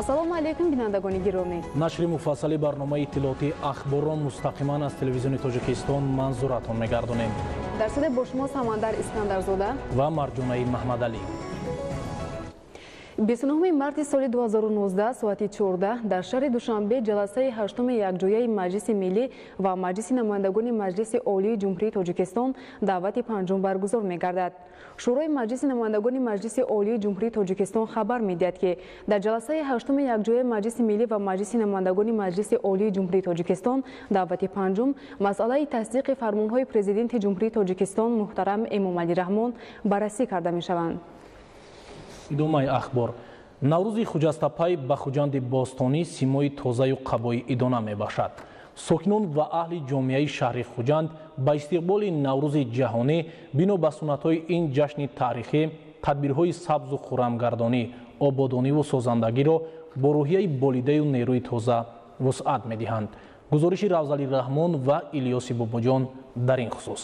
ассалому алайкум бинандагони гиромӣ. нашри муфассали барномаи иттилоотии ахборро мустақиман аз телевизиони Тоҷикистон манзуратон мегардонем. дар студия бо шумо Самандар Искандарзода ва Марҷунаи Маҳмадалӣ. 29 марти соли 2019 соати 14 дар шаҳри Душанбе ҷаласаи ҳаштуми якҷояи Маҷлиси миллӣ ва Маҷлиси намояндагони Маҷлиси олии ҷумҳурии Тоҷикистон давати панҷум баргузор мегардад. шӯрои Маҷлиси намояндагони Маҷлиси олии ҷумҳурии Тоҷикистон хабар медиҳад ки дар ҷаласаи ҳаштуми якҷояи Маҷлиси миллӣ ва Маҷлиси намояндагони Маҷлиси олии ҷумҳурии Тоҷикистон давати панҷум масъалаи тасдиқи фармонҳои президенти ҷумҳурии Тоҷикистон муҳтарам Эмомалӣ Раҳмон баррасӣ карда мешаванд. идомаи ахбор. наврӯзи хуҷастапай ба хуҷанди бостонӣ симои тозаю қабои идона мебахшад. сокинон ва аҳли ҷомеаи шаҳри хуҷанд ба истиқболи наврӯзи ҷаҳонӣ бино ба суннатҳои ин ҷашни таърихӣ тадбирҳои сабзу хуррамгардонӣ, ободониву созандагиро бо рӯҳияи болидаю нерӯи тоза вусъат медиҳанд. гузориши Равзали Раҳмон ва Илёси Бобоҷон дар ин хусус.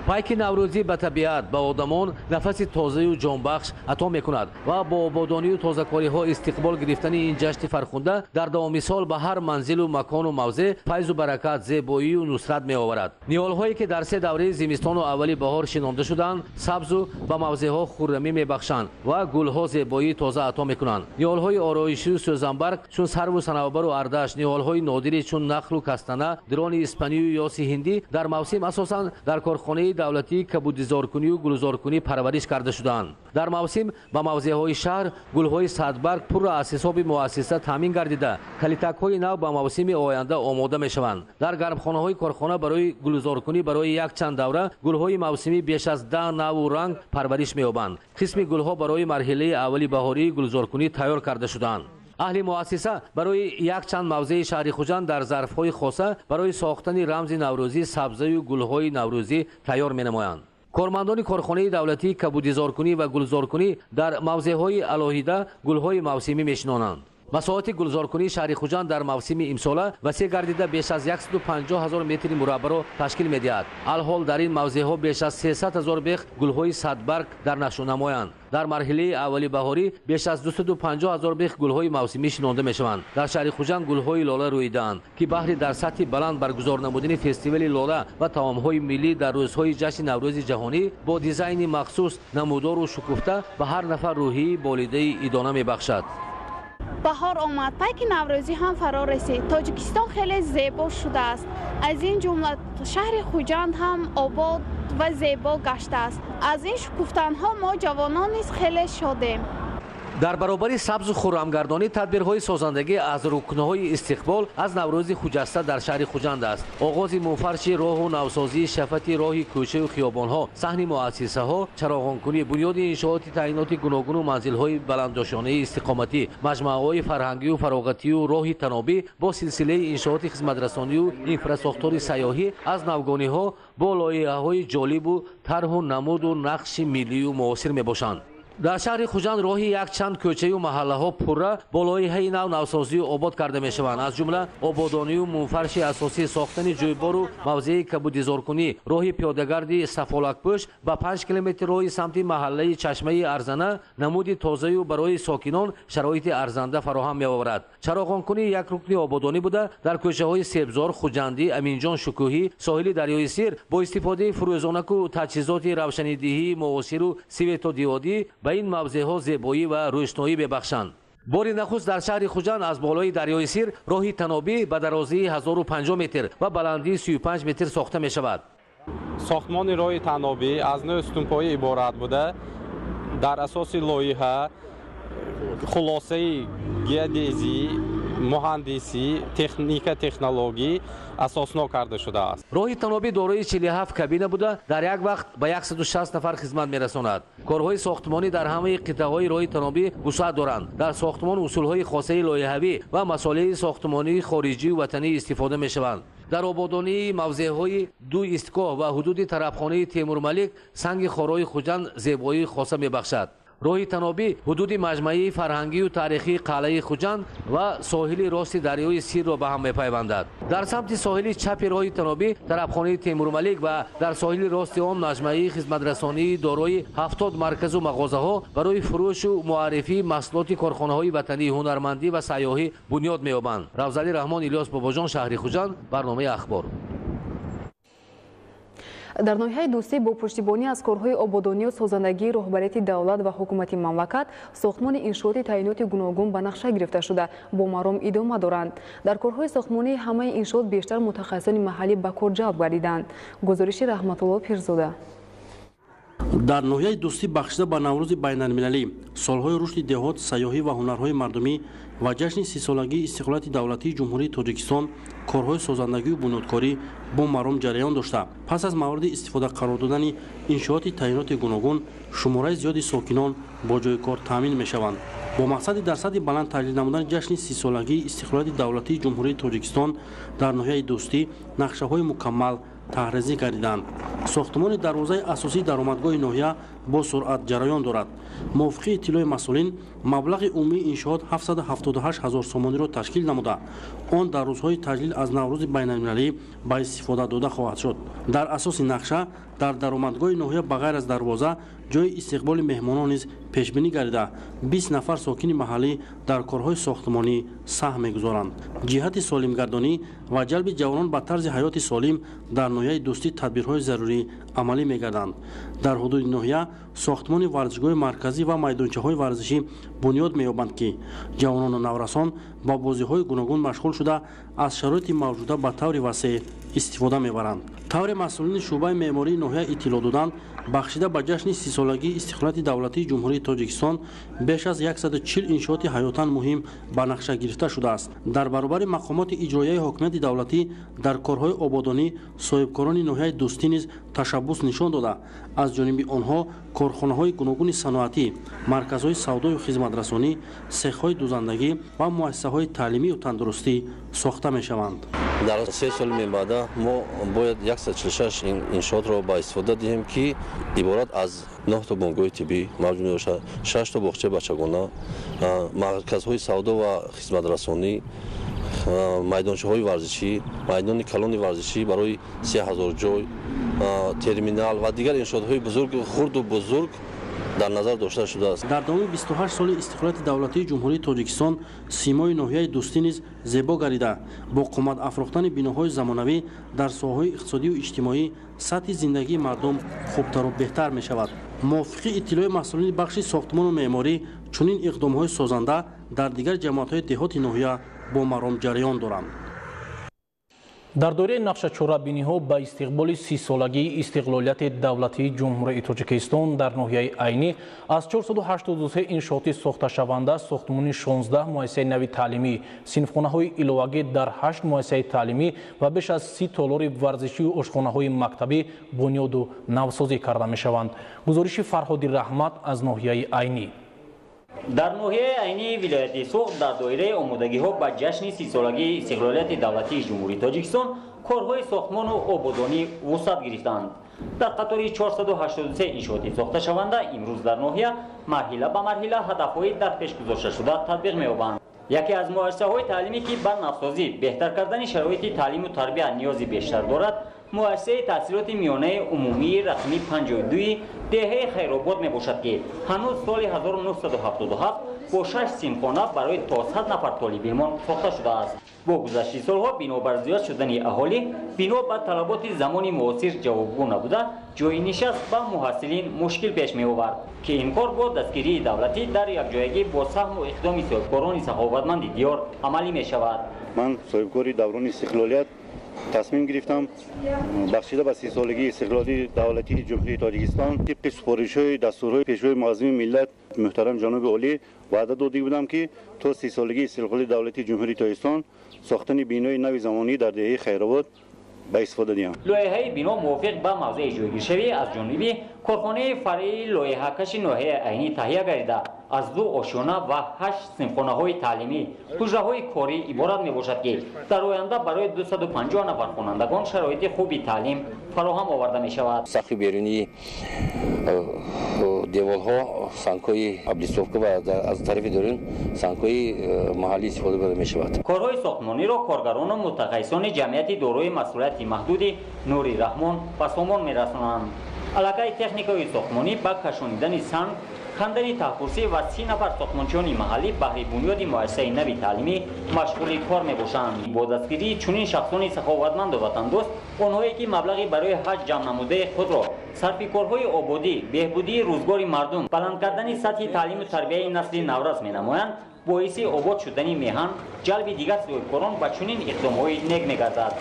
пайки наврӯзӣ ба табиат ба одамон нафаси тозаю ҷонбахш ато мекунад ва бо ободонию тозакориҳо истиқбол гирифтани ин ҷашни фархунда дар давоми сол ба ҳар манзилу макону мавзеъ файзу баракат, зебоию нусрат меоварад. ниҳолҳое ки дар се давраи зимистону аввали баҳор шинонда шуданд, сабзу ба мавзеъҳо хуррамӣ мебахшанд ва гулҳо зебоии тоза ато мекунанд. ниҳолҳои ороишию сӯзанбарг чун сарву санавбару ардаш, ниҳолҳои нодири чун нахлу кастана, дрони испанию ёси ҳиндӣ дар мавсим асосан дар корхонаи давлатӣ кабудизоркунию гулзоркунӣ парвариш карда шуданд. дар мавсим ба мавзеъҳои шаҳр гулҳои садбарг пурра аз ҳисоби муассиса таъмин гардида, калитакҳои нав ба мавсими оянда омода мешаванд. дар гармхонаҳои корхона барои гулзоркунӣ барои якчанд давра гулҳои мавсимӣ беш аз 10 наву ранг парвариш меёбанд. қисми гулҳо барои марҳилаи аввали баҳории гулзоркунӣ тайёр карда шуданд. аҳли муассиса барои якчанд мавзеи шаҳри хуҷанд дар зарфҳои хоса барои сохтани рамзи наврӯзӣ сабзаю гулҳои наврӯзӣ тайёр менамоянд. кормандони корхонаи давлатии кабудизоркунӣ ва гулзоркунӣ дар мавзеъҳои алоҳида гулҳои мавсимӣ мешинонанд. масоҳати гулзоркунии шаҳри хуҷанд дар мавсими имсола васеъ гардида беш аз 150 000 метри мураббаъро ташкил медиҳад. алҳол дар ин мавзеъҳо беш аз 300 000 бех гулҳои садбарг дар нашу намоянд. дар марҳилаи аввали баҳорӣ беш аз 250 000 бех гулҳои мавсимӣ шинонда мешаванд. дар шаҳри хуҷанд гулҳои лола рӯидаанд ки баҳри дар сатҳи баланд баргузор намудани фестивали лола ва таомҳои миллӣ дар рӯзҳои ҷашни наврӯзи ҷаҳонӣ бо дизайни махсус, намудору шукуфта ба ҳар нафар рӯҳии болидаи идона мебахшад. баҳор омад, пайки наврӯзӣ ҳам фаро расид. тоҷикистон хеле зебо шудааст. аз ин ҷумла шаҳри хуҷанд ҳам обод ва зебо гаштааст. аз ин шукуфтанҳо мо ҷавонон низ хеле шодем. дар баробари сабзу хуррамгардонӣ тадбирҳои созандагӣ аз рукнҳои истиқбол аз наврӯзи хуҷаста дар шаҳри хуҷанд аст. оғози муфарши роҳу навсозии шафати роҳи кӯчаю хиёбонҳо, саҳни муассисаҳо, чароғонкунӣ, бунёди иншооти таъиноти гуногуну манзилҳои баланддошонаи истиқоматӣ, маҷмӯаҳои фарҳангию фароғатию роҳи танобӣ бо силсилаи иншооти хизматрасонию инфраструктури сайёҳӣ аз навгониҳо бо лоиҳаҳои ҷолибу тарҳу намуду нақши миллию муосир мебошанд. дар шаҳри хуҷанд роҳи якчанд кӯчаю маҳаллаҳо пурра бо лоиҳаи нав навсозию обод карда мешаванд. аз ҷумла ободонию мунфарши асосӣ, сохтани ҷӯйбору мавзеи кабудизоркунӣ, роҳи пиёдагарди сафолакпӯш ба 5 километр роҳи самти маҳаллаи чашмаи арзана намуди тозаю барои сокинон шароити арзанда фароҳам меоварад. чароғонкунӣ як рукни ободонӣ буда дар кӯчаҳои себзор, хуҷандӣ, аминҷон шукӯҳӣ, соҳили дарёи сир бо истифодаи фурӯзонаку таҷҳизоти равшанидиҳии муосиру светодиодӣ ба ин мавзеъҳо зебоӣ ва рӯшноӣ мебахшанд. бори нахуст дар шаҳри хуҷанд аз болои дарёи сир роҳи танобӣ ба дарозии 1050 метр ва баландии 35 метр сохта мешавад. сохтмони роҳи танобӣ аз 9 ступонҳои иборат буда дар асоси лоиҳа хулосаи геодезӣ, муҳандисӣ, техника, технологӣ асоснок карда шудааст. роҳи танобӣ дорои 47 кабина буда дар як вақт ба 160 нафар хизмат мерасонад. корҳои сохтмонӣ дар ҳамаи қитъаҳои роҳи танобӣ вусъат доранд. дар сохтмон усулҳои хосаи лоиҳавӣ ва масолиҳи сохтмонии хориҷию ватанӣ истифода мешаванд. дар ободонии мавзеъҳои ду истгоҳ ва ҳудуди тарабхонаи Темурмалик санги хорои хуҷанд зебоии хоса мебахшад. роҳи танобӣ ҳудуди маҷмаии фарҳангию таърихии қалъаи хуҷанд ва соҳили рости дарёи сирро ба ҳам мепайвандад. дар самти соҳили чапи роҳи танобӣ тарабхонаи Темурмалик ва дар соҳили рости он маҷмаии хизматрасонии дорои 70 марказу мағозаҳо барои фурӯшу муаррифии маҳсулоти корхонаҳои ватании ҳунармандӣ ва сайёҳӣ бунёд меёбанд. Равзали Раҳмон, Илёс Бобоҷон, шаҳри Хуҷанд, барномаи ахбор. дар ноҳияи дӯстӣ бо пуштибонӣ аз корҳои ободонию созандагии роҳбарияти давлат ва ҳукумати мамлакат сохтмони иншооти таъйиноти гуногун ба нақша гирифта шуда бо маром идома доранд. дар корҳои сохтмонии ҳамаи иншоот бештар мутахассисони маҳаллӣ ба кор ҷалб гардиданд. гузориши Раҳматулло Пирзода. дар ноҳияи дӯстӣ бахшида ба наврӯзи байналмилалӣ, солҳои рушди деҳот, сайёҳӣ ва ҳунарҳои мардумӣ ва ҷашни 30-солагии истиқлолияти давлатии ҷумҳурии Тоҷикистон корҳои созандагию бунёдкорӣ бо маром ҷараён дошта. пас аз мавриди истифода қарор додани иншооти таъйиноти гуногун, шумораи зиёди сокинон бо ҷойи кор таъмин мешаванд. бо мақсади дар сатҳи баланд таҷлил намудани ҷашни 30-солагии истиқлолияти давлатии ҷумҳурии Тоҷикистон дар ноҳияи дӯстӣ нақшаҳои мукаммал таҳризӣ гардиданд. сохтмони дарвозаи асосии даромадгоҳи ноҳия бо суръат ҷараён дорад. мувофиқи иттилои масъулин, маблағи умумии иншоот 778 000 сомониро ташкил намуда, он дар рӯзҳои таҷлил аз наврӯзи байналмилалӣ ба истифода дода хоҳад шуд. дар асоси нақша дар даромадгоҳи ноҳия ба ғайр аз дарвоза ҷои истиқболи меҳмонон низ пешбинӣ гардида 20 нафар сокини маҳаллӣ дар корҳои сохтмонӣ саҳм мегузоранд. ҷиҳати солимгардонӣ ва ҷалби ҷавонон ба тарзи ҳаёти солим дар ноҳияи дӯстӣ тадбирҳои зарурӣ амалӣ мегарданд. дар ҳудуди ноҳия сохтмони варзишгоҳи марказӣ ва майдончаҳои варзишӣ бунёд меёбанд, ки ҷавонону наврасон ба бозиҳои гуногун машғул шуда аз шароити мавҷуда ба таври васеъ истифода мебаранд. тавре масъулини шуъбаи меъмории ноҳия иттилоъ доданд, бахшида ба ҷашни 30-солагии истиқлолияти давлатии ҷумҳурии Тоҷикистон беш аз 140 иншооти ҳаётан муҳим ба нақша гирифта шудааст. дар баробари мақомоти иҷроияи ҳокимияти давлатӣ дар корҳои ободонӣ соҳибкорони ноҳияи дӯстӣ низ ташаббус нишон дода, аз ҷониби онҳо корхонаҳои гуногуни саноатӣ, марказҳои савдою хизматрасонӣ, сехҳои дӯзандагӣ ва муассисаҳои таълимию тандурустӣ сохта мешаванд. дар 3 соли мебаъда мо бояд 146 иншоотро ба истифода диҳем, ки иборат аз 9 то бонкгоҳи тиббӣ мавҷуд мебошад, 6 то боғчаи бачагона, марказҳои савдо ва хизматрасонӣ, майдончаҳои варзишӣ, майдони калони варзишӣ барои 30,000 ҷой, терминал ва дигар иншоотҳои хурду бузург дар назар дошта шудааст. дар давоми 28 соли истиқлолияти давлатии ҷумҳурии Тоҷикистон симои ноҳияи дӯстӣ низ зебо гардида, бо қомат афрохтани биноҳои замонавӣ дар соҳаҳои иқтисодию иҷтимоӣ сатҳи зиндагии мардум хубтару беҳтар мешавад. мувофиқи иттилои масъулини бахши сохтмону меъморӣ, чунин иқдомҳои созанда дар дигар ҷамоатҳои деҳоти ноҳия бо маром ҷараён доранд. дар дораи нақшачорабиниҳо ба истиқболи 30-солагии истиқлолияти давлатии ҷумҳурии Тоҷикистон дар ноҳияи айнӣ аз 483 иншооти сохташаванда, сохтмони 16 муассисаи нави таълимӣ, синфхонаҳои иловагӣ дар 8 муассисаи таълимӣ ва беш аз 30 толори варзишию ошхонаҳои мактабӣ бунёду навсозӣ карда мешаванд. гузориши Фарҳоди Раҳмат аз ноҳияи айнӣ. дар ноҳияи айнии вилояти Суғд дар доираи омодагиҳо ба ҷашни 30-солагии истиқлолияти давлатии ҷумҳурии Тоҷикистон корҳои сохтмону ободонӣ вусъат гирифтанд. дар қатори 483 иншооти сохташаванда имрӯз дар ноҳия марҳила ба марҳила ҳадафҳои дар пеш гузошташуда татбиқ меёбанд. яке аз муассисаҳои таълимӣ ки ба навсозӣ беҳтар кардани шароити таълиму тарбия ниёзи бештар дорад, муассисаи таҳсилоти миёнаи умумии рақми 52-и деҳаи Хайробод мебошад, ки ҳанӯз соли 1977 бо 6 синфхона барои то 100 нафар толибилмон сохта шудааст. бо гузашти солҳо бинобар зиёд шудани аҳолӣ, бино ба талаботи замони муосир ҷавобгӯ набуда, ҷойи нишаст ба муҳассилин мушкил пеш меовард, ки ин кор бо дастгирии давлатӣ дар якҷоягӣ бо саҳму иқдоми соҳибкорони саховатманди диёр амалӣ мешавад. ман соҳибкори даврони истиқлолият тасмим гирифтам бахшида ба 30-солагии истиқлолии давлатии ҷумҳурии Тоҷикистон тибқи супоришҳои дастурҳои пешвои муаззими миллат муҳтарам ҷаноби олӣ ваъда додӣ будам, ки то 30-солагии истиқлолии давлатии ҷумҳурии Тоҷикистон сохтани бинои нави замонӣ дар деҳаи Хайробод ба истифода диҳам. лоиҳаи бино мувофиқ ба мавзеи ҷойгиршавӣ аз ҷониби корхонаи фаръии лоиҳакаши ноҳияи айнӣ таҳия гардида аз 2 ошёна ва 8 синфхонаҳои таълимӣ, ҳуҷраҳои корӣ иборат мебошад ки дар оянда барои 250 нафар хонандагон шароити хуби таълим фароҳам оварда мешавад. сақфи берунии деворҳо сангҳои облицовка ва аз тарафи дурун сангҳои маҳаллӣ истифода барда мешавад. корҳои сохтмониро коргарону мутахассисони ҷамъияти дорои масъулияти маҳдуди Нури Раҳмон ба сомон мерасонанд. аллакай техникаи сохтмонӣ ба кашонидани санг, хандани таҳкурсӣ ва 30 нафар сохтмончиёни маҳаллӣ баҳри бунёди муассисаи нави таълимӣ машғули кор мебошанд. бо дастгирии чунин шахсони саховатманду ватандӯст, онҳое ки маблағи барои ҳаҷ ҷамъ намудаи худро сарфи корҳои ободӣ, беҳбудии рӯзгори мардум, баланд кардани сатҳи таълиму тарбияи насли наврас менамоянд, боиси обод шудани меҳан, ҷалби дигар сӯҳбкорон ба чунин иқдомҳои нег мегардад.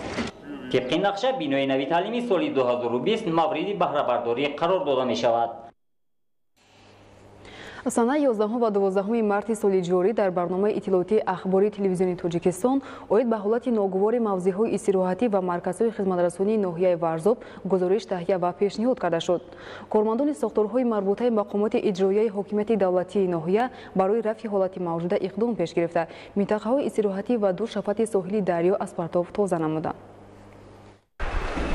тибқи нақша бинои нави таълимӣ соли 2020 мавриди баҳрабардорӣ қарор дода мешавад. санаи 11 ва 12 марти соли ҷорӣ дар барномаи иттилоотии ахбории телевизиони Тоҷикистон оид ба ҳолати ногувори мавзеъҳои истироҳатӣ ва марказҳои хизматрасонии ноҳияи Варзоб гузориш таҳия ва пешниҳод карда шуд. Кормандони сохторҳои марбутаи мақомоти иҷроияи ҳокимияти давлатии ноҳия барои рафъи ҳолати мавҷуда иқдом пеш гирифта, минтақаҳои истироҳатӣ ва ду шафати соҳили дарё аз партов тоза намуданд.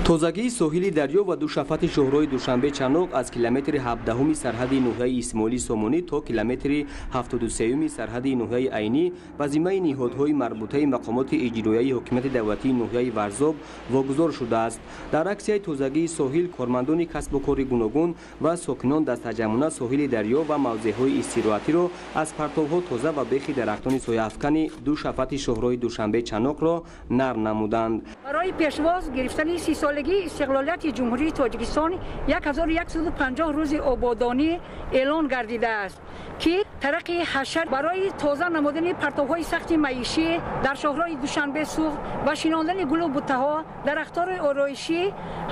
тозагии соҳили дарё ва душафати шоҳрои Душанбе Чаноқ аз километри 17 сарҳади ноҳияи Исмоилӣ Сомонӣ то километри 73 сарҳади ноҳияи Айнӣ ба зиммаи ниҳодҳои марбутаи мақомоти иҷроияи ҳокимияти давлатии ноҳияи Варзоб вогузор шудааст. Дар аксияи тозагии соҳил кормандони касбу кори гуногун ва сокинон дастаҷамона соҳили дарё ва мавзеъҳои истироҳатиро аз партовҳо тоза ва бехи дарахтони сояафкани ду шафати шоҳрои Душанбе Чаноқро нарм намуданд. барои пешвоз гирифтани 30 солигии истиқлолияти ҷумҳурии Тоҷикистон 1150 рӯзи ободонӣ эълон гардидааст ки тараққи ҳашар барои тоза намудани партовҳои сахти маишӣ дар шоҳрои Душанбе суғд ва шинондани гулу буттаҳо дарахтори ороишӣ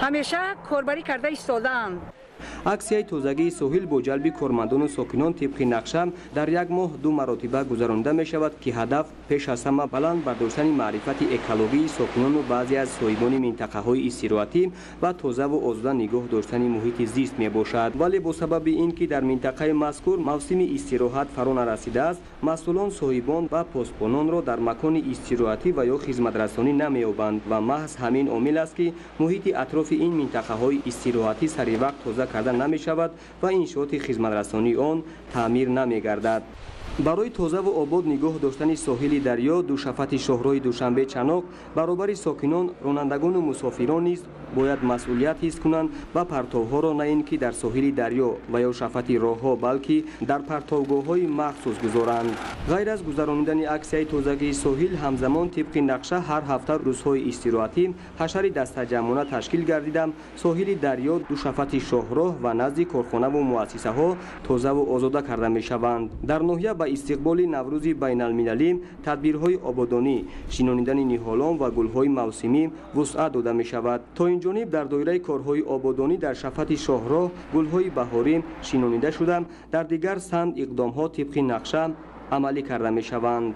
ҳамеша корбарӣ карда истодаанд. аксияи тозагии соҳил бо ҷалби кормандону сокинон тибқи нақша дар як моҳ 2 маротиба гузаронида мешавад ки ҳадаф пеш аз ҳама баланд бардоштани маърифати экологии сокинону баъзе аз соҳибони минтақаҳои истироҳатӣ ва тозаву озуда нигоҳ доштани муҳити зист мебошад. вале бо сабаби ин ки дар минтақаи мазкур мавсими истироҳат фаро нарасидааст, масъулон соҳибон ва посбононро дар макони истироҳатӣ ва ё хизматрасонӣ намеёбанд ва маҳз ҳамин омил аст ки муҳити атрофи ин минтақаҳои истироҳатӣ саривақт тоза карда намешавад ва иншооти хизматрасонии он таъмир намегардад. барои тозаву обод нигоҳ доштани соҳили дарё душафати шоҳрои Душанбе Чаноқ баробари сокинон, ронандагону мусофирон низ бояд масъулият ҳис кунанд ва партовҳоро на ин ки дар соҳили дарё ва ё шафати роҳҳо, балки дар партовгоҳҳои махсус гузоранд. ғайр аз гузарондани аксияи тозагии соҳил, ҳамзамон тибқи нақша ҳар ҳафта рӯзҳои истироҳатӣ ҳашари дастаҷамона ташкил гардида соҳили дарё, душафати шоҳроҳ ва назди корхонаву муассисаҳо тозаву озода карда мешаванд. дар ноҳия ба истиқболи Наврӯзи байналмилалӣ тадбирҳои ободонӣ, шинонидани ниҳолон ва гулҳои мавсимӣ вусъат дода мешавад. то ин ҷониб дар доираи корҳои ободонӣ дар шафати шоҳроҳ гулҳои баҳорӣ шинонида шуда, дар дигар санд иқдомҳо тибқи нақша амалӣ карда мешаванд.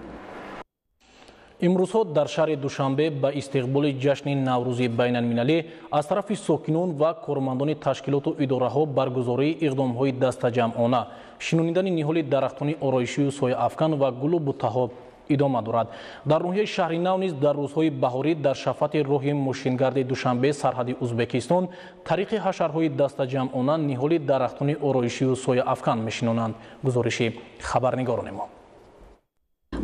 имрӯзҳо дар шаҳри Душанбе ба истиқболи ҷашни Наврӯзи байналмилалӣ аз тарафи сокинон ва кормандони ташкилоту идораҳо баргузории иқдомҳои дастаҷамъона, шинонидани ниҳоли дарахтони ороишию сояафкан ва гулу буттаҳо идома дорад. дар ноҳияи шаҳри нав низ дар рӯзҳои баҳорӣ дар шафати роҳи мошингарди Душанбе сарҳади Узбекистон тариқи ҳашарҳои дастаҷамъона ниҳоли дарахтони ороишию сояафкан мешинонанд. гузориши хабарнигорони мо.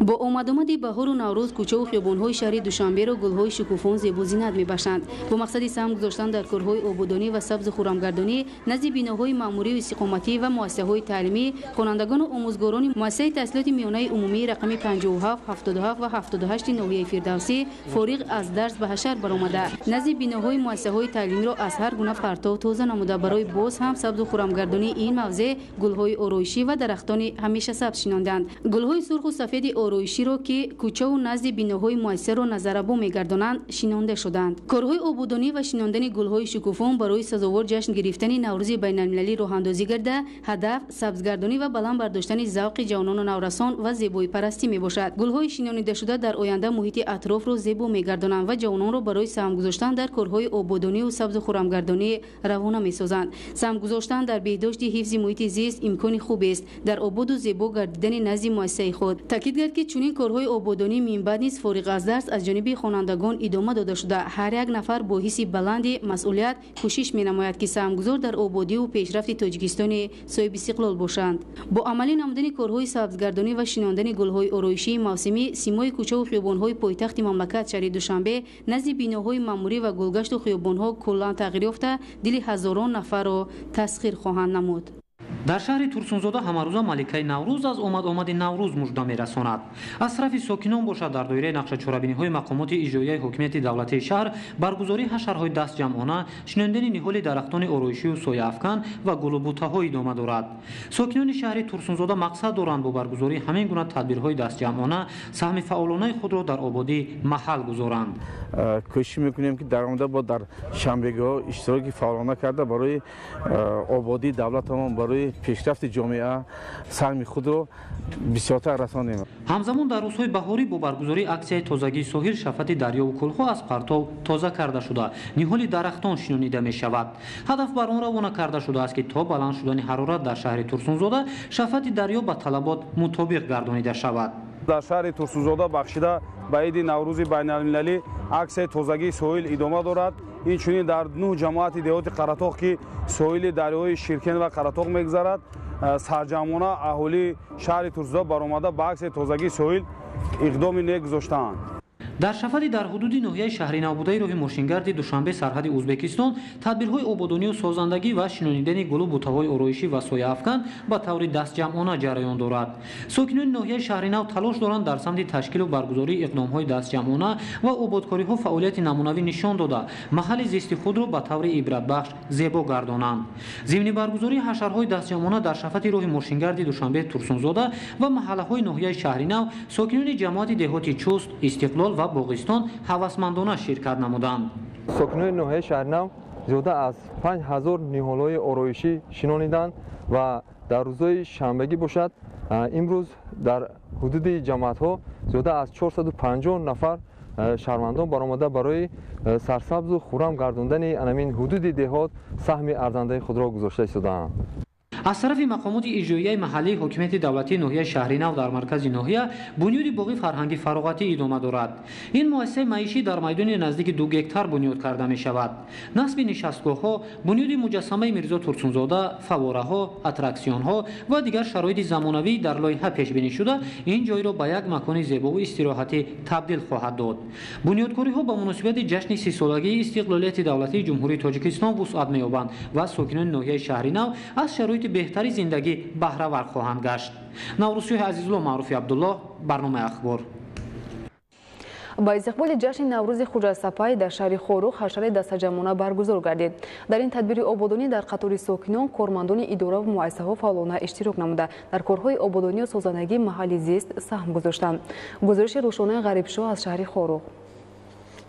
бо омадомади баҳору наврӯз кӯчаву хиёбонҳои шаҳри Душанберо гулҳои шукуфон зебу зинат мебахшанд. бо мақсади саҳм гузоштан дар корҳои ободонӣ ва сабзу хуррамгардонӣ назди биноҳои маъмурию истиқоматӣ ва муассисаҳои таълимӣ, хонандагону омӯзгорони муассисаи таҳсилоти миёнаи умумии рақами 57, 77 ва 78 ноҳияи Фирдавсӣ фориғ аз дарс ба ҳашар баромада, назди биноҳои муассисаҳои таълимиро аз ҳар гуна партов тоза намуда барои боз ҳам сабзу хуррамгардонии ин мавзеъ гулҳои ороишӣ ва дарахтони ҳамешасабз шинонданд. гулҳои сурху сафеди ороиширо ки кӯчаву назди биноҳои муассарро назарабо мегардонанд шинонда шуданд. Корҳои ободонӣ ва шинондани гулҳои шукуфон барои сазовор ҷашн гирифтани Наврӯзи байналмилалӣ роҳандозӣ гарда, ҳадаф сабзгардонӣ ва баланд бардоштани завқи ҷавонону наврасон ва зебоипарастӣ мебошад. Гулҳои шинонидашуда дар оянда муҳити атрофро зебо мегардонанд ва ҷавононро барои саҳм гузоштан дар корҳои ободонию сабзу хуррамгардонӣ равона месозанд. Саҳм гузоштан дар беҳдошти ҳифзи муҳити зист имкони хубест дар ободу зебо гардидани назди муассисаи худ. Таъкид кард, ки чунин корҳои ободонӣ минбаъд низ фориғ аз дарс аз ҷониби хонандагон идома дода шуда, ҳар як нафар бо ҳисси баланди масъулият кӯшиш менамояд ки саҳмгузор дар ободию пешрафти Тоҷикистони соҳиб истиқлол бошанд. Бо амалӣ намудани корҳои сабзгардонӣ ва шинондани гулҳои ороишии мавсимӣ, симои кӯчаву хиёбонҳои пойтахти мамлакат шаҳри Душанбе, назди биноҳои маъмурӣ ва гулгашту хиёбонҳо куллан тағйир ёфта, дили ҳазорон нафарро тасхир хоҳанд намуд. дар шаҳри Турсунзода ҳамарӯза маликаи Наврӯз аз омади Наврӯз мужда мерасонад. Аз тарафи сокинон бошад дар доираи нақшачорабиниҳои мақомоти иҷроияи ҳокимияти давлатии шаҳр баргузории ҳашарҳои дастҷамъона, шинондани ниҳоли дарахтони ороишию сояафкан ва гулубутаҳо идома дорад. Сокинони шаҳри Турсунзода мақсад доранд бо баргузории ҳамин гуна тадбирҳои дастҷамъона саҳми фаъолонаи худро дар ободӣ маҳал гузоранд. кӯшиш мекунем ки дар омада бо дар шанбегиҳо иштироки фаъолона карда барои ободии давлатамон, барои пешрафти ҷомеа саҳми худро бисёртар расонем. ҳамзамон дар рӯзҳои баҳорӣ бо баргузории аксияи тозагии соҳил шафати дарёву кӯлҳо аз партов тоза карда шуда, ниҳоли дарахтон шинонида мешавад. ҳадаф бар он равона карда шудааст ки то баланд шудани ҳарорат дар шаҳри Турсунзода шафати дарё ба талабот мутобиқ гардонида шавад. дар шаҳри Турсунзода бахшида ба иди Наврӯзи байналмилалӣ аксияи тозагии соҳил идома дорад. инчунин дар 9 ҷамоати деҳоти Қаратоғ ки соҳили дарёи Ширкен ва Қаратоғ мегзарад, сарҷамона аҳолии шаҳри Турсунзода баромада ба аксияи тозагии соҳил иқдоми нек гузоштаанд. дар шафари дар ҳудуди ноҳияи шаҳри навбудаи роҳи мошингарди Душанбе сарҳади Ӯзбекистон тадбирҳои ободонию созандагӣ ва шинонидани гулу бутаҳои ороишӣ ва сояафкан ба таври дастҷамъона ҷараён дорад. Сокинони ноҳияи шаҳри нав талош доранд дар самти ташкилу баргузории иқдомҳои дастҷамъона ва ободкориҳо фаъолияти намунавӣ нишон дода маҳалли зисти худро ба таври ибратбахш зебо гардонанд. зимни баргузории ҳашарҳои дастҷамъона дар шафати роҳи мошингарди Душанбе Турсунзода ва маҳаллаҳои ноҳияи шаҳри нав сокинони ҷамоати деҳоти Чуст, Истиқлол ва Боғистон ҳавасмандона ширкат намуданд. сокинони ноҳияи шаҳринав зиёда аз 5000 ниҳолҳои ороишӣ шинониданд ва дар рӯзҳои шанбагӣ бошад имрӯз дар ҳудуди ҷамоатҳо зиёда аз 450 нафар шаҳрвандон баромада барои сарсабзу хуррам гардондани анамин ҳудуди деҳот саҳми арзандаи худро гузошта истодаанд. аз тарафи мақомоти иҷроияи маҳаллии ҳокимияти давлатии ноҳияи шаҳри нав дар маркази ноҳия бунёди боғи фарҳанги фароғатӣ идома дорад. ин муассисаи маишӣ дар майдони наздики 2 гектар бунёд карда мешавад. насби нишастгоҳҳо, бунёди муҷассамаи Мирзо Турсунзода, фаввораҳо, аттраксионҳо ва дигар шароити замонавӣ дар лоиҳа пешбинӣ шуда ин ҷойро ба як макони зебову истироҳатӣ табдил хоҳад дод. бунёдкориҳо ба муносибати ҷашни 30-солагии истиқлолияти давлатии ҷумҳурии Тоҷикистон вусъат меёбанд ва сокинони ноҳияи шаҳри нав аз шароити беҳтари зиндагӣ баҳравар хоҳанд гашт. Наврӯзшоҳи Азизулло Маъруфи Абдуллоҳ, барномаи ахбор. با استقبال جشن نوروز خجسته‌پای در شهر خورخ حشره دسته‌جمعانه برگزار گردید. در این تدبیر آبادانی در قطار ساکنان، کارمندان اداره و مؤسسه‌ها فعالانه اشتراک نموده در کارهای آبادانی و سازندگی محلی زیست سهم گذاشتند. گزارش روشنه غریبشو از شهر خورخ.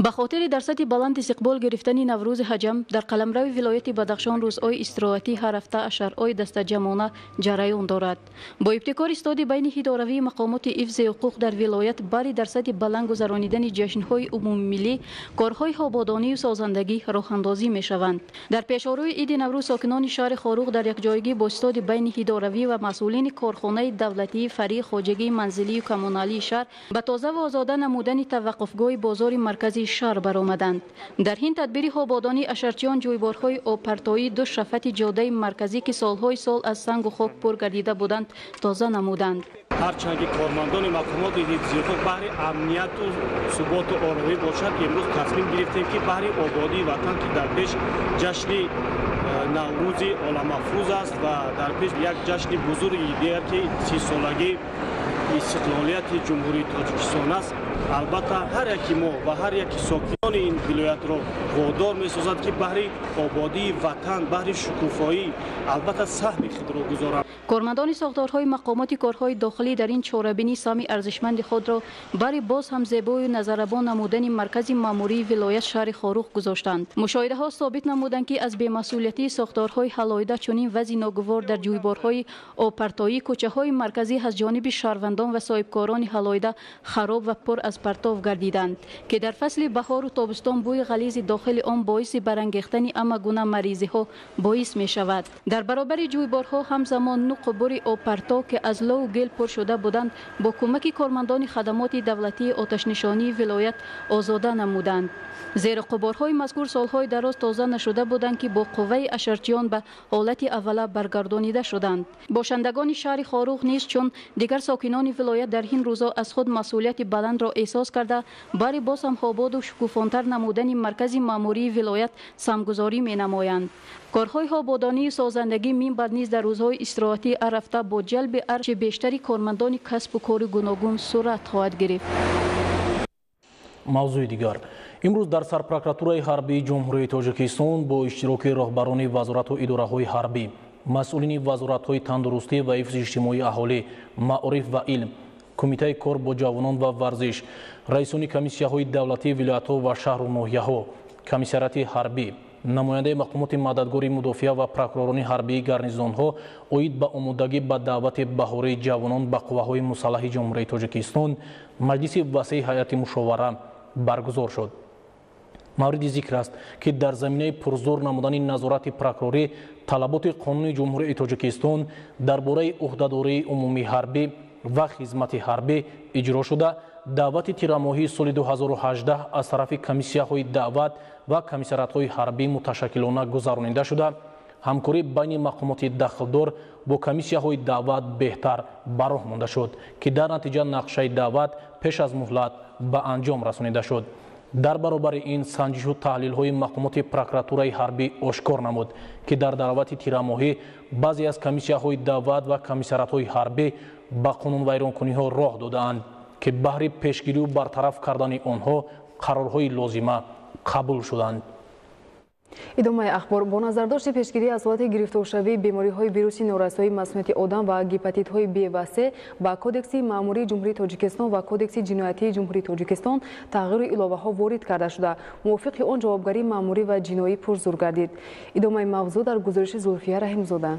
به خاطر در سطح بلند استقبال گرفتن نوروز حجم در قلمرو ولایت بدخشان روزهای استراحتی هر هفته اشرهای دسته‌جمعانه جریان دارد. با ابتکار استاد بین اداروی مقامات حفظ حقوق در ولایت باری در سطح بلند گذرانیدن جشن‌های عمومی ملی، کارهای آبادانی و سازندگی راه اندازی می‌شوند. در پیش‌روی عید نوروز ساکنان شهر خاروق در یک جایگی با استاد بین اداروی و مسئولین کارخانه دولتی فریق خواجگی منزلی و کمونالی شهر به تازه و آزاده نمودن توقفگاه بازار مرکزی شهر برآمدند. در این تدبیر آبادانی اشرچیان جویبارهای آبپرتایی دو شفت جاده مرکزی که سالهای سال از سنگ و خاک پر گردیده بودند تازه نمودند. هرچند مقامات حفظ حقوق بهر امنیت و ثبات و آرامی باشد، امروز تصمیم گرفتیم که بهر آبادی وطن که در پیش جشن نوروز عالم افروز است و در پیش یک جشن بزرگی دیگر که 30 سالگی استقلالیت جمهوری تاجیکستان است، албатта ҳар яки мо ва ҳар яки сокинони ин вилоятро водор месозад ки баҳри ободии ватан, баҳри шукуфоӣ албатта саҳми худро гузоранд. кормандони сохторҳои мақомоти корҳои дохилӣ дар ин чорабинӣ саҳми арзишманди худро бари боз ҳам зебою назарабон намудани маркази маъмурии вилоят шаҳри хорух гузоштанд. мушоҳидаҳо собит намуданд ки аз бемасъулиятии сохторҳои ҳалоида чунин вазъи ногувор дар ҷӯйборҳои обпартоӣ кӯчаҳои марказӣ аз ҷониби шаҳрвандон ва соҳибкорони ҳалоида хароб ва пур аз партов гардиданд ки дар фасли баҳору тобистон бӯи ғализи дохили он боиси барангехтани ама гуна маризиҳо боис мешавад. дар баробари ҷӯйборҳо ҳамзамон нуқу бури обпартов ки аз лову гел пур шуда буданд бо кӯмаки кормандони хадамоти давлатии оташнишонии вилоят озода намуданд. зеро қуборҳои мазкур солҳои дароз тоза нашуда буданд ки бо қувваи ашарчиён ба ҳолати аввала баргардонида шуданд. бошандагони шаҳри хорух низ чун дигар сокинони вилоят дар ин рӯзо аз худ масъулияти баландро эҳсос карда бари боз ҳам ободу шукуфонтар намудани маркази маъмурии вилоят самгузорӣ менамоянд. корҳои ободонии созандагӣ минбаъд низ дар рӯзҳои истироҳатӣ арафта бо ҷалби арчи бештари кормандони касбу кори гуногун сурат хоҳад гирифт. мавзӯи дигар имрӯз дар сарпрокуратураи ҳарбии ҷумҳурии тоҷикистон бо иштироки роҳбарони вазорату идораҳои ҳарбӣ, масъулини вазоратҳои тандурустӣ ва ҳифзи иҷтимоии аҳолӣ, маъриф ва илм, кумитаи кор бо ҷавонон ва варзиш, раисони комиссияҳои давлатии вилоятҳо ва шаҳру ноҳияҳо, комиссарияти ҳарбӣ, намояндаи мақомоти мададгори мудофиа ва прокуророни ҳарбии гарнизонҳо оид ба омодагӣ ба даъвати баҳории ҷавонон ба қувваҳои мусаллаҳи ҷумҳурии тоҷикистон маҷлиси васеъи ҳайати мушовара баргузор шуд. мавриди зикр аст ки дар заминаи пурзор намудани назорати прокурорӣ талаботи қонуни ҷумҳурии тоҷикистон дар бораи ӯҳдадории умумии ҳарбӣ ва хизмати ҳарбӣ иҷро шуда даъвати тирамоҳии соли 2018 аз тарафи комиссияҳои даъват ва комиссариятҳои ҳарбӣ муташаккилона гузаронида шуда ҳамкорӣ байни мақомоти дахлдор бо комиссияҳои даъват беҳтар ба роҳ монда шуд ки дар натиҷа нақшаи даъват пеш аз муҳлат ба анҷом расонида шуд. дар баробари ин санҷишу таҳлилҳои мақомоти прокуратураи ҳарбӣ ошкор намуд ки дар давлати тирамоҳӣ баъзе аз комиссияҳои даъват ва комиссариятҳои ҳарбӣ ба қонунвайронкуниҳо роҳ додаанд ки баҳри пешгирию бартараф кардани онҳо қарорҳои лозима қабул шуданд. идомаи ахбор бо назардошти пешгирӣ аз ҳолати гирифторшавии бемориҳои вируси норасоии масмумияти одам ва гепатитҳои Б ва С ба кодекси маъмурии ҷумҳурии тоҷикистон ва кодекси ҷиноятии ҷумҳурии тоҷикистон тағйиру иловаҳо ворид карда шуда мувофиқи он ҷавобгарии маъмурӣ ва ҷиноӣ пурзур гардид. идомаи мавзӯъ дар гузориши Зулфия Раҳимзода.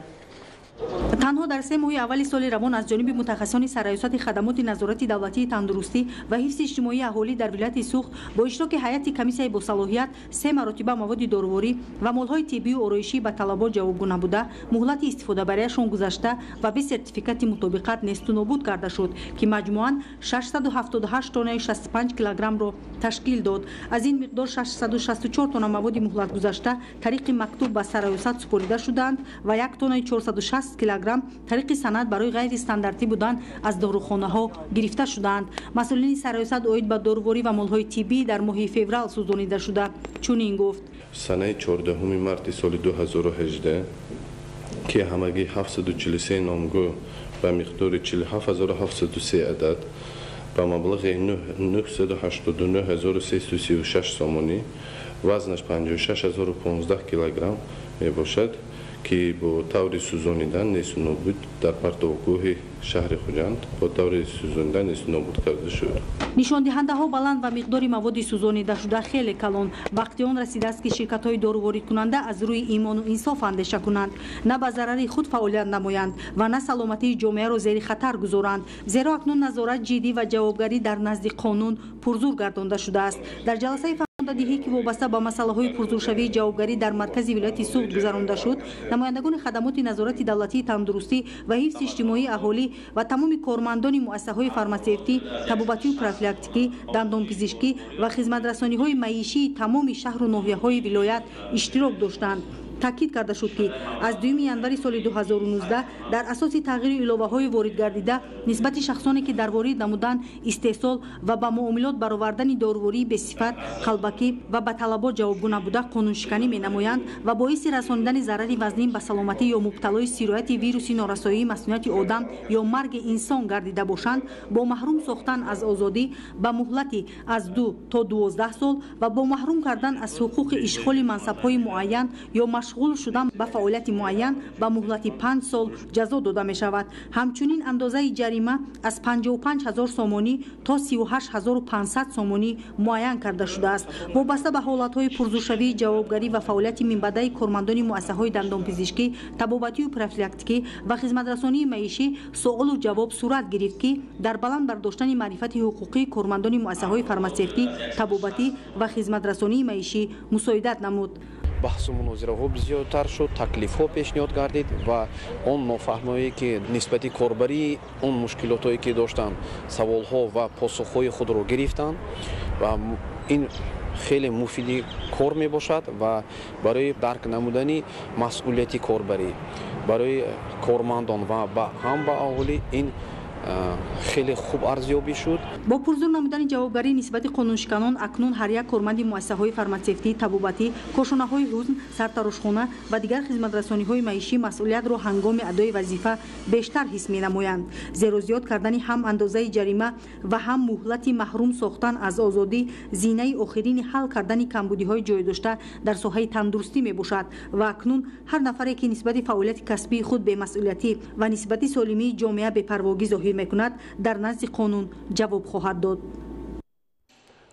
танҳо дар 3 моҳи аввали соли равон аз ҷониби мутахассисони сарраёсати хадамоти назорати давлатии тандурустӣ ва ҳифзи иҷтимоии аҳолӣ дар вилояти Суғд бо иштироки ҳайати комиссияи босалоҳият 3 маротиба маводи доруворӣ ва молҳои тиббию ороишӣ ба талабот ҷавобгӯ намуда муҳлати истифодабариашон гузашта ва бе сертификати мутобиқат несту нобуд карда шуд ки маҷмуан 678 тонаи 65 килограммро ташкил дод. аз ин миқдор 664 тона маводи муҳлатгузашта тариқи мактуб ба сарраёсат супорида шуданд ва 1 тонаи 460 килограмм тариқи санад барои ғайристандартӣ будан аз дорухонаҳо гирифта шуданд. масъулини сарраёсат оид ба доруворӣ ва молҳои тиббӣ дар моҳи феврал сӯзонида шуда чунин гуфт: санаи 14 марти соли 2018 ки ҳамагӣ 743 номгӯ ба миқдори 47703 адад ба маблағи 989336 сомонӣ вазнаш 56015 килограмм мебошад ки бо таври сӯзонидан несту нобуд дар партовгоҳи шаҳри Хуҷанд бо таври сӯзонидан несту нобуд карда шуд. нишондиҳандаҳо баланд ва миқдори маводи сӯзонида хеле калон. вақти он расидааст ки ширкатҳои доруворидкунанда аз рӯи имону инсоф андеша кунанд, на ба зарари худ фаъолият намоянд ва на саломатии ҷомеаро зери хатар гузоранд, зеро акнун назорат ҷиддӣ ва ҷавобгарӣ дар назди қонун пурзур гардонда шудааст. дар ҷаласаи диҳӣ ки вобаста ба масъалаҳои пурзуршавии ҷавобгарӣ дар маркази вилояти Суғд гузаронда шуд, намояндагони хадамоти назорати давлатии тандурустӣ ва ҳифзи иҷтимоии аҳолӣ ва тамоми кормандони муассисаҳои фарматсевтӣ, табобатию профилактикӣ, дандонпизишкӣ ва хизматрасониҳои маишии тамоми шаҳру ноҳияҳои вилоят иштирок доштанд. таъкид карда шуд ки аз 2 январи соли 2019 дар асоси тағйири иловаҳои ворид гардида нисбати шахсоне ки дар ворид намудан истеҳсол ва ба муомилот баровардани дорувории бесифат қалбакӣ ва ба талабот ҷавобгӯ набуда қонуншиканӣ менамоянд ва боиси расонидани зарари вазнин ба саломатӣ ё мубталои сирояти вируси норасоии масъулияти одам ё марги инсон гардида бошанд бо маҳрум сохтан аз озодӣ ба муҳлати аз 2 то 12 сол ва бо маҳрум кардан аз ҳуқуқи ишғоли мансабҳои муайян ё машғул шудан ба фаъолияти муайян ба муҳлати 5 сол ҷазо дода мешавад. ҳамчунин андозаи ҷарима аз 55 000 сомонӣ то 38 500 сомонӣ муайян карда шудааст. вобаста ба ҳолатҳои пурзушавии ҷавобгарӣ ва фаъолияти минбаъдаи кормандони муассисаҳои дандонпизишкӣ, табобатию профилактикӣ ва хизматрасонии маишӣ суолу ҷавоб сурат гирифт ки дар баланд бардоштани маърифати ҳуқуқии кормандони муассисаҳои фарматсевтӣ, табобатӣ ва хизматрасонии маишӣ мусоидат намуд. баҳсу мунозираҳо зиёдтар шуд, таклифҳо пешниҳод гардид ва он нофаҳмое ки нисбати корбарии он мушкилотое ки доштанд саволҳо ва посухҳои худро гирифтанд ва ин хеле муфиди кор мебошад ва барои дарк намудани масъулияти корбарӣ барои кормандон ва ҳам ба аҳолӣ ин хеле хуб арзёбӣ шуд. бо пурзур намудани ҷавобгарӣ нисбати қонуншиканон акнун ҳар як корманди муассисаҳои фарматсевтӣ, табобатӣ, кошонаҳои ҳузн, сартарошхона ва дигар хизматрасониҳои маишӣ масъулиятро ҳангоми адои вазифа бештар ҳис менамоянд. зеро зиёд кардани ҳам андозаи ҷарима ва ҳам муҳлати маҳрум сохтан аз озодӣ зинаи охирини ҳал кардани камбудиҳои ҷойдошта дар соҳаи тандурустӣ мебошад ва акнун ҳар нафаре ки нисбати фаъолияти касбии худ бемасъулиятӣ ва нисбати солимии ҷомеа бепарвогӣ зоҳир мекунад, дар назди қонун ҷавоб хоҳад дод.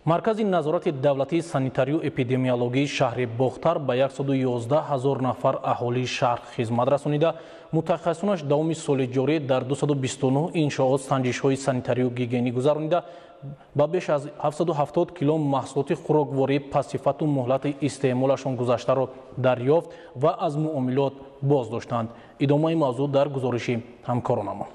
маркази назорати давлатии санитарию эпидемиологии шаҳри бохтар ба 111 000 нафар аҳолии шаҳр хизмат расонида, мутахассисонаш давоми соли ҷорӣ дар 229 иншоот санҷишҳои санитарию гигиенӣ гузаронида ба беш аз 770 кило маҳсулоти хӯрокворӣ пассифату муҳлати истеъмолашон гузаштаро дарёфт ва аз муомилот боз доштанд. идомаи мавзӯъ дар гузориши ҳамкоронамон.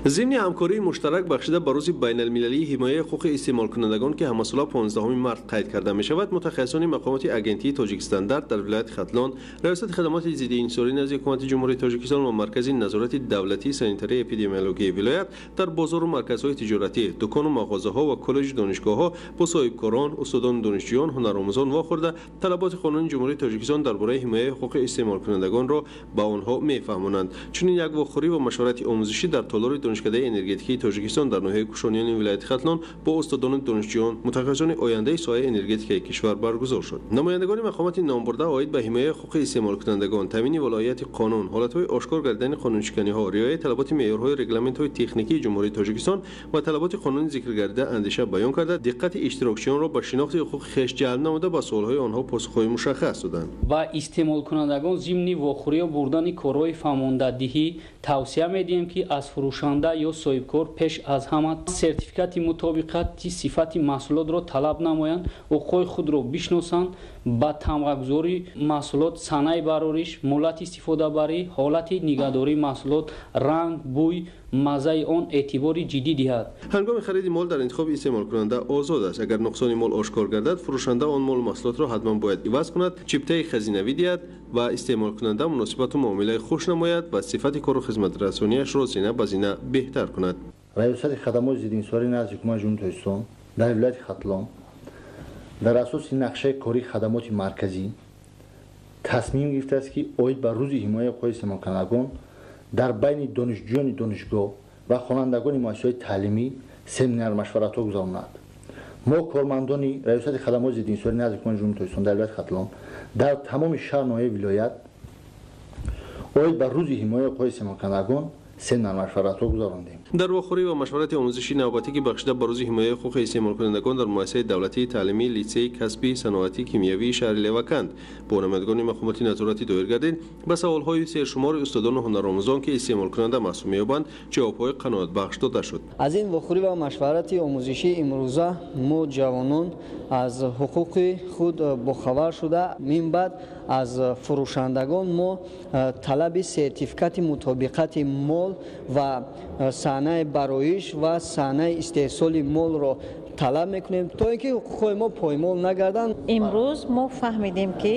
ضمن همکاری مشترک بخشیده به روز بین المللی حمایت حقوق استعمال کنندگان که همساله 15 مارس قید کرده می شود، متخصصان مقامات آگنتی تاجیکستان در ولایت ختلان، ریاست خدمات ضد انحصاری نزد حکومت جمهوری تاجیکستان و مرکز نظارت دولتی سانیتری اپیدمیولوژی ولایت در بازار و مرکزهای تجارتی، دکان و مغازه‌ها و کالج دانشگاه‌ها با صاحبکاران، استادان دانشجویان، هنرآموزان واخورده طلبات قانون جمهوری تاجیکستان درباره حمایت حقوق استعمال کنندگان را به آنها میفهمانند. چنین یک واخوری و مشورت آموزشی در تالار دانشکده انرژتیکی تاجیکستان در ناحیه کوشانیان ولایت ختلان با استادان دانشجویان متخصصان آینده سایه انرژتیک کشور برگزار شد. نمایندگان مقامات نامبرده عاید به حمایت حقوق استعمال کنندگان، تامین ولایت قانون، حالت‌های آشکار گردیدن قانونشکنی‌ها، رعایت طلبات معیارهای رگلامنت‌های تکنیکی جمهوری تاجیکستان و طلبات قانون ذکر گردیده اندیشه بیان کرده دقت اشتراکچیان را به شناخت حقوق خویش جلب نموده با سوال‌های آنها پاسخ‌های مشخص دادند. و استعمال کنندگان ضمن واخوری و بردن کارهای فهماندهی توصیه می‌دهیم که از فروشنده یا صاحبکار پیش از همه سرتیفیکات مطابقت صفات محصولات را طلب نمایند، حقوق خود را بشناسند، با تمام‌گذاری محصولات، صنایع برداریش، مهلت استفاده بری، حالت نگهداری محصولات، رنگ، بوی، مزه آن اعتباری جدی دهد. هنگام خرید مال در انتخاب استعمال کننده آزاد است. اگر نقصان مال آشکار گردد، فروشنده آن مال محصولات را حتما باید عوض کند، چپتای خزینوی دهد و استعمال کننده مناسبت و معامله خوش نماید و صفت کار و خدمت رسانیش را زینه به زینه بهتر کند. ریاست خدمات ضد انحصاری نزد حکومت جمهوری تاجیکستان در ولایت ختلان در اساس نقشه کاری خدمات مرکزی تصمیم گرفته است که عاید بر روز حمایت حقوق استعمال کنندگان در بین دانشجویان دانشگاه و خوانندگان مؤسسات تعلیمی سمینار مشورت‌ها گذراند. ما کارمندان ریاست خدمات ضد انحصاری نزد حکومت جمهوری تاجیکستان در ولایت ختلان در تمام شهر ناحیه ولایت عاید بر روز حمایت حقوق استعمال کنندگان سمینار مشورت‌ها گذراندیم. در واخوری و مشورت آموزشی نوبتی که بخشیده به روز حمایت حقوق استعمال کنندگان در مؤسسه دولتی تعلیمی لیسه کسبی صنعتی کیمیاوی شهر لوکند با نمایندگان مقامات نظارتی دایر گردید به سوال‌های سرشمار استادان و هنرآموزان که استعمال کننده محسوب می‌یابند جواب‌های قناعت بخش داده شد. از این واخوری و مشورت آموزشی امروزه ما جوانان از حقوق خود باخبر شده، من بعد از فروشندگان ما طلب سرتیفیکات مطابقت مال و صنایع برایش و صنایع استحصال مال را талаб мекунем то ин ки ҳуқуқҳои мо поймол нагарданд. имрӯз мо фаҳмидем ки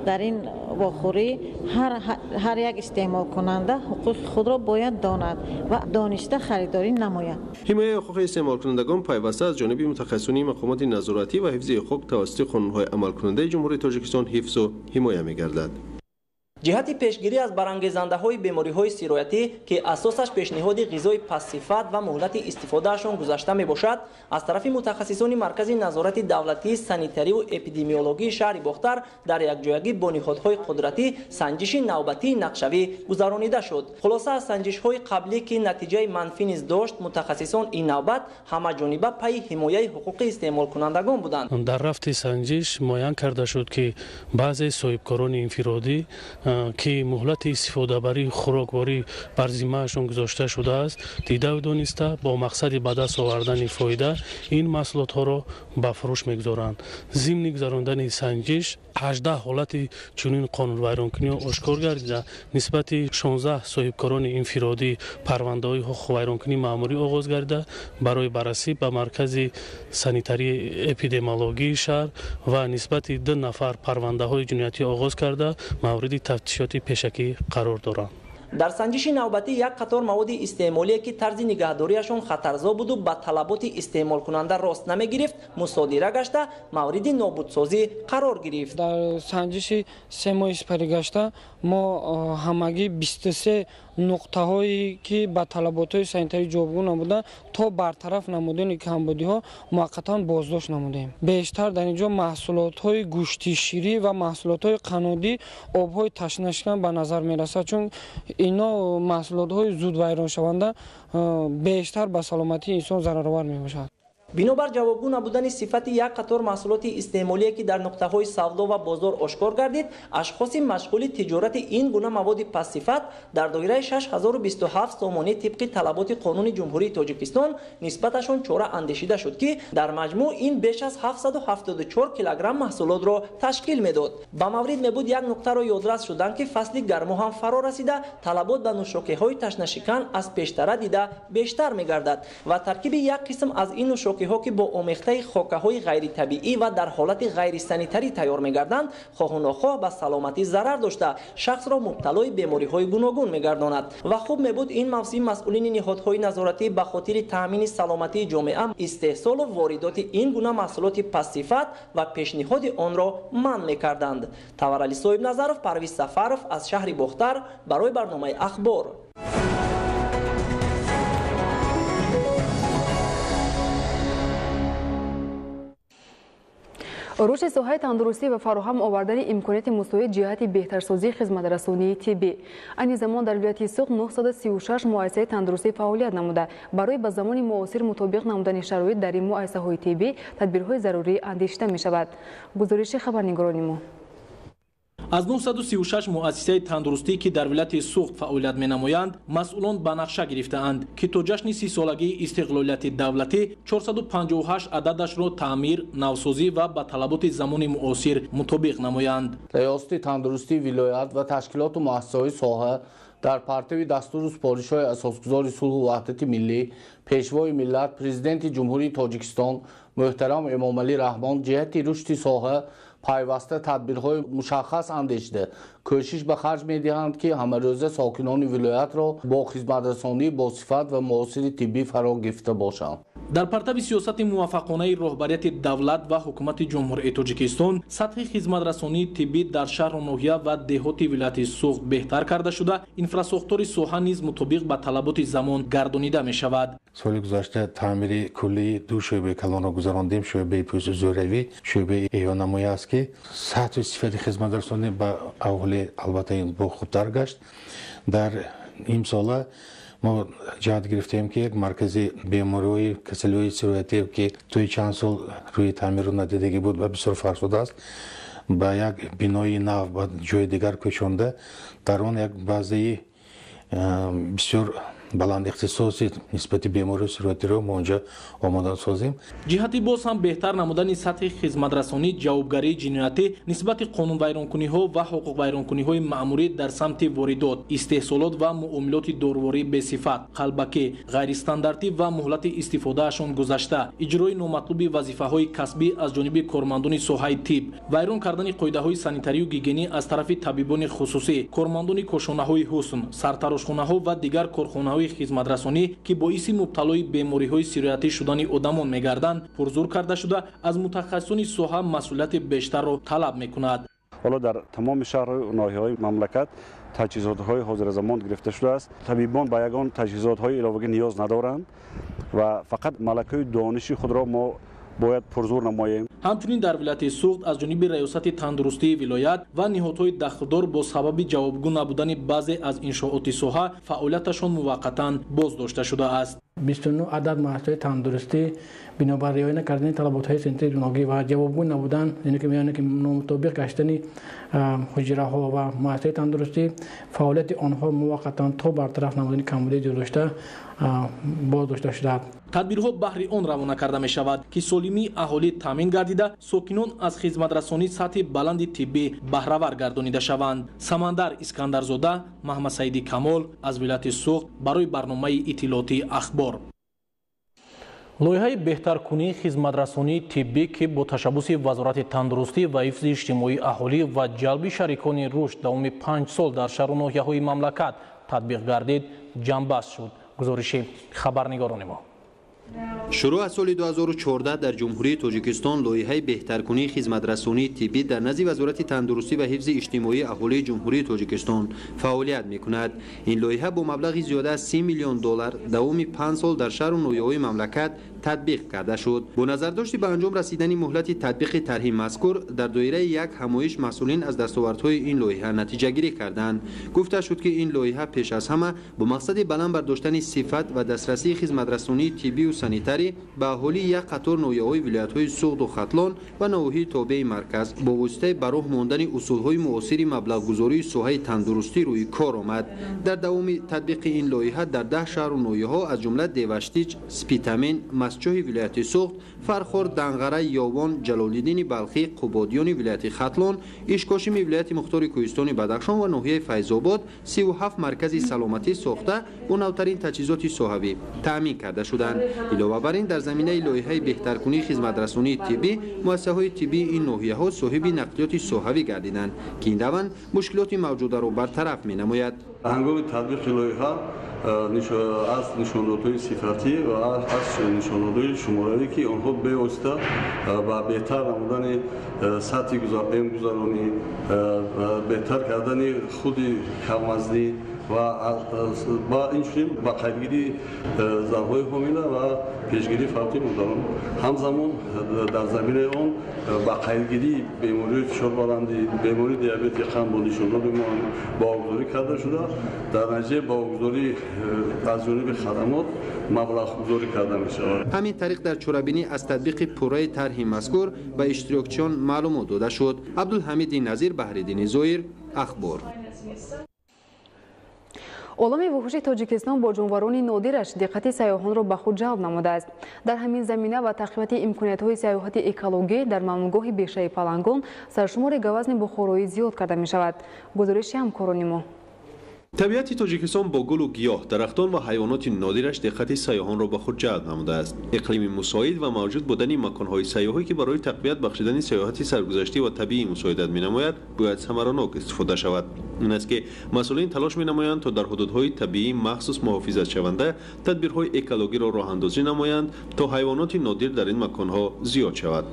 дар ин вохӯрӣ ҳар як истеъмолкунанда ҳуқуқи худро бояд донад ва доништа харидорӣ намояд. ҳимояи ҳуқуқи истеъмолкунандагон пайваста аз ҷониби мутахассисони мақомоти назоратӣ ва ҳифзи ҳуқуқ тавассути қонунҳои амалкунандаи ҷумҳурии Тоҷикистон ҳифзу ҳимоя мегардад. ҷиҳати пешгирӣ аз барангезандаҳои бемориҳои сироятӣ ки асосаш пешниҳоди ғизои пассифат ва муҳлати истифодаашон гузашта мебошад, аз тарафи мутахассисони маркази назорати давлатии санитариву эпидемиологии шаҳри Бохтар дар якҷоягӣ бо ниҳодҳои қудратӣ санҷиши навбатии нақшавӣ гузаронида шуд. хулоса аз санҷишҳои қаблӣ ки натиҷаи манфӣ низ дошт, мутахассисон ин навбат ҳамаҷониба пайи ҳимояи ҳуқуқи истеъмолкунандагон буданд. дар рафти санҷиш муайян карда шуд ки баъзе соҳибкорони инфиродӣ ки муҳлати истифодабарии хӯрокворӣ бар зиммаашон гузошта шудааст, дида дониста бо мақсади ба даст овардани фоида ин маҳсулотҳоро ба фурӯш мегузоранд. зимни гузарондани санҷиш 18 ҳолати чунин қонунвайронкунӣ ошкор гардида нисбати 16 соҳибкорони инфиродӣ парвандаҳои ҳуқуқвайронкунӣ маъмурӣ оғоз гардида барои баррасӣ ба маркази санитарии эпидемиологии шаҳр ва нисбати 2 нафар парвандаҳои ҷиноятӣ оғоз карда мавриди тафтишоти пешакӣ қарор доранд. дар санҷиши навбатӣ як қатор маводи истеъмолие ки тарзи нигаҳдориашон хатарзо буду ба талаботи истеъмолкунанда рост намегирифт, мусодира гашта мавриди нобудсозӣ қарор гирифт. дар санҷиши 3 моҳи сипарӣ гашта мо ҳамагӣ 23 нуқтаҳое ки ба талаботҳои санитарӣ ҷойгун намуданд то бартараф намудани камбудиҳо муваққатан боздошт намудем. бештар дар ин ҷо маҳсулотҳои гӯшти ширӣ ва маҳсулотҳои қаннодӣ обҳои ташнашкан ба назар мерасад, чун ино маҳсулотҳои зудвайроншаванда бештар ба саломатии инсон зараровар мебошад. бинобар ҷавобгӯ набудани сифати як қатор маҳсулоти истеъмолие ки дар нуқтаҳои савдо ва бозор ошкор гардид, ашхоси машғули тиҷорати ин гуна маводи пассифат дар доираи 6027 сомонӣ тибқи талаботи қонуни ҷумҳурии Тоҷикистон нисбаташон чора андешида шуд ки дар маҷмӯъ ин беш аз 774 килограмм маҳсулотро ташкил медод. ба маврид мебуд як нуқтаро ёдрас шуданд ки фасли гармо ҳам фаро расида, талабот ба нӯшокиҳои ташнашикан аз пештара дида бештар мегардад ва таркиби як қисм аз ин нӯшокиҳо ки бо омехтаи хокаҳои ғайритабиӣ ва дар ҳолати ғайрисанитарӣ тайёр мегарданд, хоҳу нохоҳ ба саломатӣ зарар дошта шахсро мубталои бемориҳои гуногун мегардонад. ва хуб мебуд ин мавсим масъулини ниҳодҳои назоратӣ ба хотири таъмини саломатии ҷомеа истеҳсолу воридоти ин гуна маҳсулоти пассифат ва пешниҳоди онро манъ мекарданд. Таварали Соҳибназаров, Парвиз Сафаров аз шаҳри Бохтар барои барномаи ахбор. рушди соҳаи тандурустӣ ва фароҳам овардани имконияти мусоид ҷиҳати беҳтарсозии хизматрасонии тиббӣ. айни замон дар вилояти Суғд 936 муассисаи тандурустӣ фаъолият намуда, барои ба замони муосир мутобиқ намудани шароит дар ин муассисаҳои тиббӣ тадбирҳои зарурӣ андешида мешавад. гузориши хабарнигорони мо. аз 936 муассисаи тандурустӣ ки дар вилояти Суғд фаъолият менамоянд, масъулон ба нақша гирифтаанд ки то ҷашни 30-солагии истиқлолияти давлатӣ 458 ададашро таъмир, навсозӣ ва ба талаботи замони муосир мутобиқ намоянд. риёсати тандурустии вилоят ва ташкилоту муассисаҳои соҳа дар партави дастуру супоришҳои асосгузори сулҳу ваҳдати миллӣ, пешвои миллат, президенти ҷумҳурии Тоҷикистон муҳтарам Эмомалӣ Раҳмон ҷиҳати рушди соҳа пайваста тадбирҳои мушаххас андешида кӯшиш ба харҷ медиҳанд ки ҳамарӯза сокинони вилоятро бо хизматрасонии босифат ва муосири тиббӣ фаро гирифта бошанд. дар партави сиёсати муваффақонаи роҳбарияти давлат ва ҳукумати ҷумҳурии Тоҷикистон сатҳи хизматрасонии тиббӣ дар шаҳру ноҳия ва деҳоти вилояти Суғд беҳтар карда шуда, инфраструктураи соҳа низ мутобиқ ба талаботи замон гардонида мешавад. соли гузашта таъмири куллии ду шӯъбаи калонро гузарондем. шӯъбаи пӯстузӯравӣ, шӯъбаи эҳёнамоӣ аст ки сатҳу сифати хизматрасонӣ ба аҳолӣ албатта бо хубтар гашт. дар имсола мо ҷаҳд гирифтем ки як маркази бемориҳои касалиҳои сироятӣ ки тои чанд сол рӯи таъмиру надидагӣ буд ва бисёр фарсуда аст, ба як бинои нав ба ҷои дигар кӯчонда, дар он як баъзаи бисёр баланд ихтисоси нисбати бемории сироятиро мо онҷа омода созем. ҷиҳати боз ҳам беҳтар намудани сатҳи хизматрасонӣ ҷавобгарии ҷиноятӣ нисбати қонунвайронкуниҳо ва ҳуқуқвайронкуниҳои маъмурӣ дар самти воридот, истеҳсолот ва муомилоти дорворӣ бесифат, қалбакӣ, ғайристандартӣ ва муҳлати истифодаашон гузашта, иҷрои номатлуби вазифаҳои касбӣ аз ҷониби кормандони соҳаи тиб, вайрон кардани қоидаҳои санитарию гигиенӣ аз тарафи табибони хусусӣ, кормандони кошонаҳои ҳусн, сартарошхонаҳо ва дигар корхонаҳои хизматрасонӣ ки боиси мубталои бемориҳои сироятӣ шудани одамон мегарданд, пурзур карда шуда аз мутахассисони соҳа масъулияти бештарро талаб мекунад. ҳоло дар тамоми шаҳрҳои ноҳияҳои мамлакат таҷҳизотҳои ҳозирзамон гирифта шудааст. Табибон ба ягон таҷҳизотҳои иловагӣ ниёз надоранд ва фақат малакаи дониши худро мо бояд пурзур намоем. ҳамчунин дар вилояти суғд аз ҷониби раёсати тандурустии вилоят ва ниҳодҳои дахлдор бо сабаби ҷавобгӯ набудани баъзе аз иншооти соҳа фаъолияташон муваққатан боздошта шудааст. 29 адад муассисаҳои тандурустӣ бинобар риоя накардани талаботҳои синтетикии ногӣ ва ҷавобгӯ набудан, яъне ки меёне ки номутобиқ гаштани ҳуҷраҳо ва муассисаҳои тандурустӣ фаъолияти онҳо муваққатан то бартараф намудани камбудии ҷойдошта боздошта шудааст. тадбирҳо баҳри он равона карда мешавад ки солимии аҳолӣ таъмин гардида сокинон аз хизматрасонӣ сатҳи баланди тиббӣ баҳравар гардонида шаванд. Самандар Искандарзода, Маҳмад Саиди Камол аз вилояти Суғд барои барномаи иттилоотии ахбор. лоиҳаи беҳтаркунии хизматрасонии тиббӣ ки бо ташаббуси вазорати тандурустӣ ва ҳифзи иҷтимоии аҳолӣ ва ҷалби шарикони рушд давоми 5 сол дар шаҳру ноҳияҳои мамлакат татбиқ гардид, ҷамъбаст шуд. гузориши хабарнигорони мо. шуруъ аз соли 2014 дар ҷумҳурии Тоҷикистон лоиҳаи беҳтаркунии хизматрасонии тиббӣ дар назди вазорати тандурустӣ ва ҳифзи иҷтимоии аҳолии ҷумҳурии Тоҷикистон фаъолият мекунад. Ин лоиҳа бо маблағи зиёда аз $30 миллион давоми 5 сол дар шаҳру ноҳияҳои мамлакат татбиқ карда шуд. бо назардошти ба анҷом расидани муҳлати татбиқи тарҳи мазкур дар доираи як ҳамоиш масъулин аз дастовардҳои ин лоиҳа натиҷагирӣ карданд. гуфта шуд ки ин лоиҳа пеш аз ҳама бо мақсади баланд бардоштани сифат ва дастрасии хизматрасонии тиббию санитарӣ ба аҳолии як қатор ноҳияҳои вилоятҳои Суғду Хатлон ва навоҳии тобеи марказ бо воситаи ба роҳ мондани усулҳои муосири маблағгузории соҳаи тандурустӣ рӯи кор омад. дар давоми татбиқи ин лоиҳа дар 10 шаҳру ноҳияҳо аз ҷумла Деваштич, Спитамин, Масчоҳи вилояти Суғд, Фархор, Данғара, Ёвон, Ҷалолиддини Балхӣ, Қубодиёни вилояти Хатлон, Ишкошими вилояти Мухтори Кӯҳистони Бадахшон ва ноҳияи Файзобод 37 маркази саломатӣ сохта бо навтарин таҷҳизоти соҳавӣ таъмин карда шуданд. илова бар ин дар заминаи лоиҳаи беҳтаркунии хизматрасонии тиббӣ муассисаҳои тиббии ин ноҳияҳо соҳиби нақлиёти соҳавӣ гардиданд ки ин раванд мушкилоти мавҷударо бартараф менамояд. ҳангоми татбиқи лоиҳа аз нишондодҳои сифатӣ ва аз нишондодҳои шуморавӣ ки онҳо бевосита ба беҳтар намудани сатҳи гузаронӣ беҳтар кардани худи камвазнӣ ва инчунин ба қайдгирии занҳои ҳомила ва пешгирии фавти модарон ҳамзамон дар заминаи он ба қайдгирии бемории фишорбаландӣ, бемории диабети қанд бо нишондоди мо боғгузорӣ карда шуда дар натиҷаи боғгузорӣ аз ҷониби хадамот маблағгузорӣ карда мешавад. ҳамин тариқ дар чорабинӣ аз татбиқи пурраи тарҳи мазкур ба иштирокчиён маълумот дода шуд. Абдулҳамиди Назир, Баҳриддини Зоир, Ахбор. олами вуҳуши Тоҷикистон бо ҷонварони нодираш диққати сайёҳонро ба худ ҷалб намудааст. дар ҳамин замина ва тақвияти имкониятҳои сайёҳати экологӣ дар мамнӯгоҳи Бешаи Палангон саршумори гавазни бухороӣ зиёд карда мешавад. гузориши ҳамкорони мо. табиати Тоҷикистон бо гулу гиёҳ, дарахтон ва ҳайвоноти нодираш диққати сайёҳонро ба худ ҷалб намудааст. иқлими мусоид ва мавҷуд будани маконҳои сайёҳӣ ки барои тақвият бахшидани сайёҳати саргузаштӣ ва табиӣ мусоидат менамояд, бояд самаранок истифода шавад. ин аст ки масъулин талош менамоянд то дар ҳудудҳои табиӣ махсус муҳофизатшаванда тадбирҳои экологиро роҳандозӣ намоянд то ҳайвоноти нодир дар ин маконҳо зиёд шавад.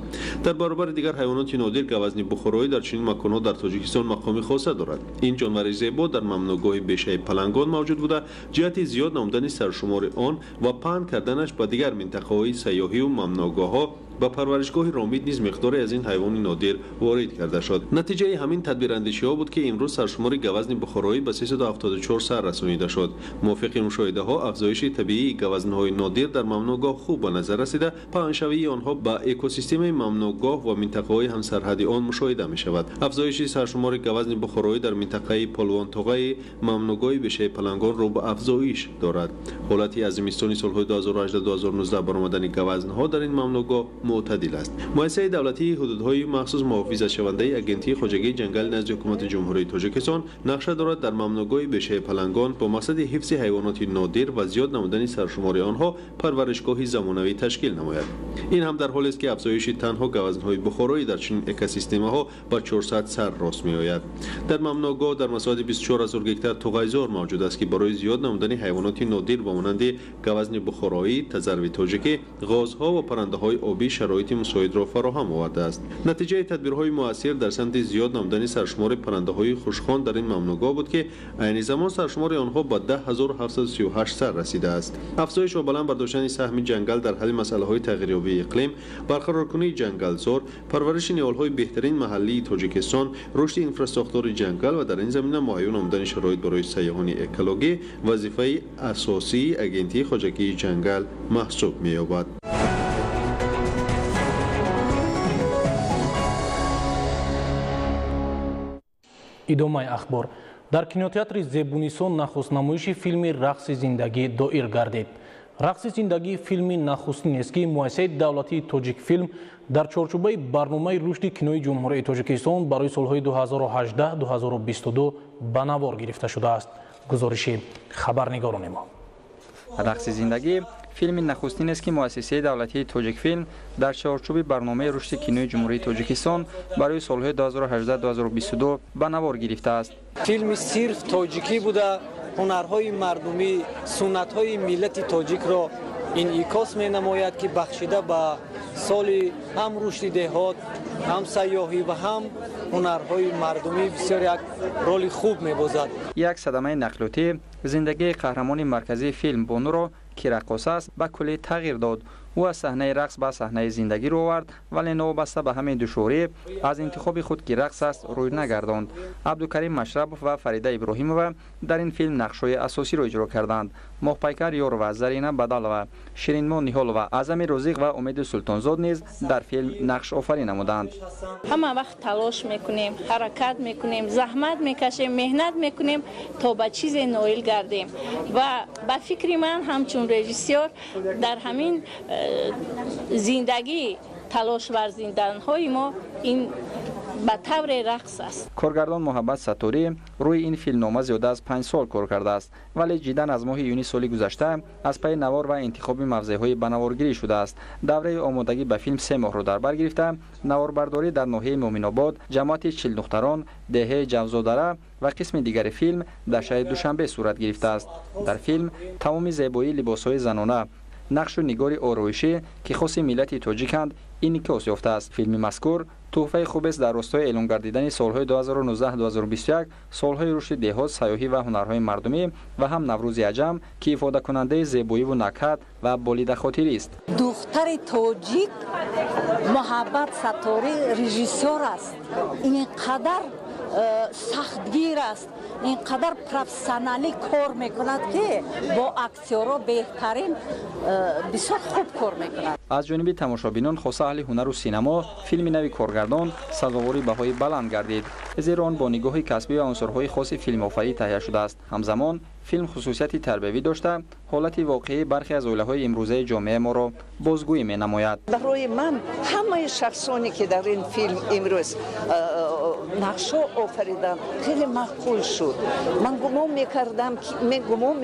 дар баробари дигар ҳайвоноти нодир гавазни бухороӣ дар чунин маконҳо дар Тоҷикистон мақоми хоса дорад. ин ҷонвари зебо дар мамнӯгоҳи Бешаи Палангон мавҷуд буда ҷиҳати зиёд намудани саршумори он ва паҳн карданаш ба дигар минтақаҳои сайёҳию мамнӯгоҳҳо به پرورشگاه رامید نیز مقداری از این حیوان نادر وارد کرده شد. نتیجه همین تدبیراندیشی‌ها بود که امروز سرشمار گوزن بخارایی به 374 سر رسانیده شد. موافق مشاهده‌ها افزایش طبیعی گوزن‌های نادر در ممنوعگاه خوب به نظر رسیده، پناهندگی آنها به اکوسیستم ممنوعگاه و منطقه‌های همسرحدی آن مشاهده می‌شود. افزایش سرشمار گوزن بخارایی در منطقه پلوان تاغای ممنوعگاه بشه پلنگان را به افزایش دارد. حالتی از زمستان سال‌های 2018-2019 برآمدن گوزن‌ها در این ممنوعگاه معتدل است. مؤسسه دولتی حدودهای مخصوص محافظت شونده اگنتی خواجگی جنگل نزد حکومت جمهوری تاجیکستان نقشه دارد در ممنوعگاه بشه پلنگان با مقصد حفظ حیوانات نادر و زیاد نمودن سرشمار آنها پرورشگاهی زمانوی تشکیل نماید. این هم در حالی است که افزایش تنها گوزن‌های بخارایی در چنین اکوسیستم‌ها با 400 سر راست می‌آید. در ممنوعگاه در مساحت 24000 گکتار توغیزار موجود است که برای زیاد نمودن حیوانات نادر و مانند گوزن بخارایی، تزروی تاجیکی، غازها و پرنده‌های آبی شرایط مساعد را فراهم آورده است. نتیجه تدبیرهای مؤثر در سمت زیاد نمودن سرشمار پرنده‌های خوشخوان در این ممنوعگاه بود که عین زمان سرشمار آنها با 10738 سر رسیده است. افزایش و بلند برداشتن سهم جنگل در حل مسائل تغییریابی اقلیم، برقرارکنی جنگلزار، پرورش نیال‌های بهترین محلی تاجیکستان، رشد اینفراستراکچور جنگل و در این زمینه مهیا نمودن شرایط برای سیاحان اکولوژی وظیفه اساسی اگنتی خواجگی جنگل محسوب می‌یابد. идомаи ахбор дар кинотеатри зебунисон нахустнамоиши филми рақси зиндагӣ доир гардид. рақси зиндагӣ филми нахустинест ки муассисаи давлатии тоҷикфилм дар чорчӯбаи барномаи рушди кинои ҷумҳурии тоҷикистон барои солҳои 2018-2022 ба навор гирифта шудааст. гузориши хабарнигорони мо. рақси зиндагӣ филми нахустинест ки муассисаи давлатии тоҷикфилм дар чорчӯби барномаи рушди кинои ҷумҳурии тоҷикистон барои солҳои 2018-2022 ба навор гирифтааст. филми сирф тоҷикӣ буда ҳунарҳои мардумӣ, суннатҳои миллати тоҷикро инъикос менамояд ки бахшида ба соли ҳам рушди деҳот, ҳам сайёҳӣ ва ҳам ҳунарҳои мардумӣ бисёр як роли хуб мебозад. як садамаи нақлиётӣ зиндагии қаҳрамони марказии филм бонуро ки раққос аст ба куллӣ тағйир дод. ӯ аз саҳнаи рақс ба саҳнаи зиндагӣ овард, вале новобаста ба ҳамин душворӣ аз интихоби худ ки рақс аст рӯй нагардонд. абдукарим машрабов ва фарида иброҳимова дар ин филм нақшҳои асосиро иҷро карданд. моҳпайкар ёрова, зарина бадалова, ширинмо ниҳолова, азами розиқ ва умеди султонзод низ дар филм нақш офарӣ намуданд. ҳама вақт талош мекунем, ҳаракат мекунем, заҳмат мекашем, меҳнат мекунем то ба чизе ноил гардем. ва ба фикри ман ҳамчун режиссёр дар ҳамин зиндагӣ талош варзиданҳои мо ин ба тавре рақс аст. коргардон муҳаббат сатторӣ рӯи ин филмнома зиёда аз 5 сол кор кардааст, вале ҷиддан аз моҳи июни соли гузашта аз пайи навор ва интихоби мавзеъҳои ба наворгирӣ шудааст. давраи омодагӣ ба филм 3 моҳро дар бар гирифта, наворбардорӣ дар ноҳияи муъминобод, ҷамоати чилдухтарон, деҳаи ҷавзодара ва қисми дигари филм дар шаҳри душанбе сурат гирифтааст. дар филм тамоми зебоии либосҳои занона, нақшу нигори ороишӣ ки хоси миллати тоҷиканд инъикос ёфтааст. филми мазкур тӯҳфаи хубест дар ростои эълон гардидани солҳои 2019-2021 солҳои рушди деҳот, сайёҳӣ ва ҳунарҳои мардумӣ ва ҳам наврӯзи аҷам ки ифодакунандаи зебоиву накҳат ва болидахотирист. духтари тоҷик муҳаббат сатторӣ режиссёр аст. инқадар сахтгир аст, инқадар профессионалӣ кор мекунад ки бо актёро беҳтарин бисёр хуб кор мекунад. аз ҷониби тамошобинон хоса аҳли ҳунару синемо филми нави коргардон сазовори баҳои баланд гардид, зеро он бо нигоҳи касбӣ ва унсурҳои хоси филмофарӣ таҳия шудааст. ҳамзамон филм хусусияти тарбиявӣ дошта ҳолати воқеии бархе аз оилаҳои имрӯзаи ҷомеаи моро бозгӯӣ менамояд. барои ман ҳамаи шахсоне ки дар ин филм имрӯз нақшҳо офариданд хеле маъқул шуд. ман гумон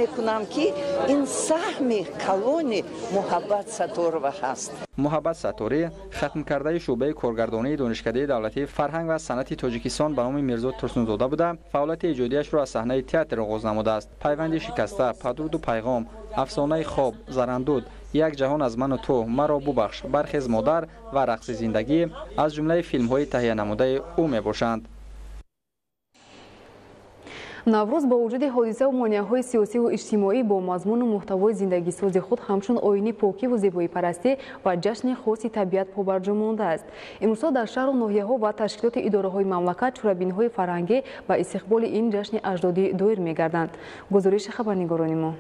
мекунам ки ин саҳми калони муҳаббат сатторова ҳаст. муҳаббат сатторӣ хатмкардаи шӯъбаи коргардонии донишкадаи давлатии фарҳанг ва санъати тоҷикистон ба номи мирзо турсунзода буда фаъолияти иҷодиашро аз саҳнаи театр оғоз намудааст. пайванди шикаста, падруду пайғом, афсонаи хоб, зарандуд, як ҷаҳон аз ману ту, маро бубахш, бархез модар ва рақси зиндагӣ аз ҷумлаи филмҳои таҳия намудаи ӯ мебошанд. наврӯз бо вуҷуди ҳодисаву монеаҳои сиёсиву иҷтимоӣ бо мазмуну муҳтавои зиндагисози худ ҳамчун оини покиву зебоипарастӣ ва ҷашни хоси табиат побарҷо мондааст. имрӯзҳо дар шаҳру ноҳияҳо ва ташкилоти идораҳои мамлакат чорабиниҳои фарҳангӣ ба истиқболи ин ҷашни аҷдодӣ доир мегарданд. гузориши хабарнигорони мо.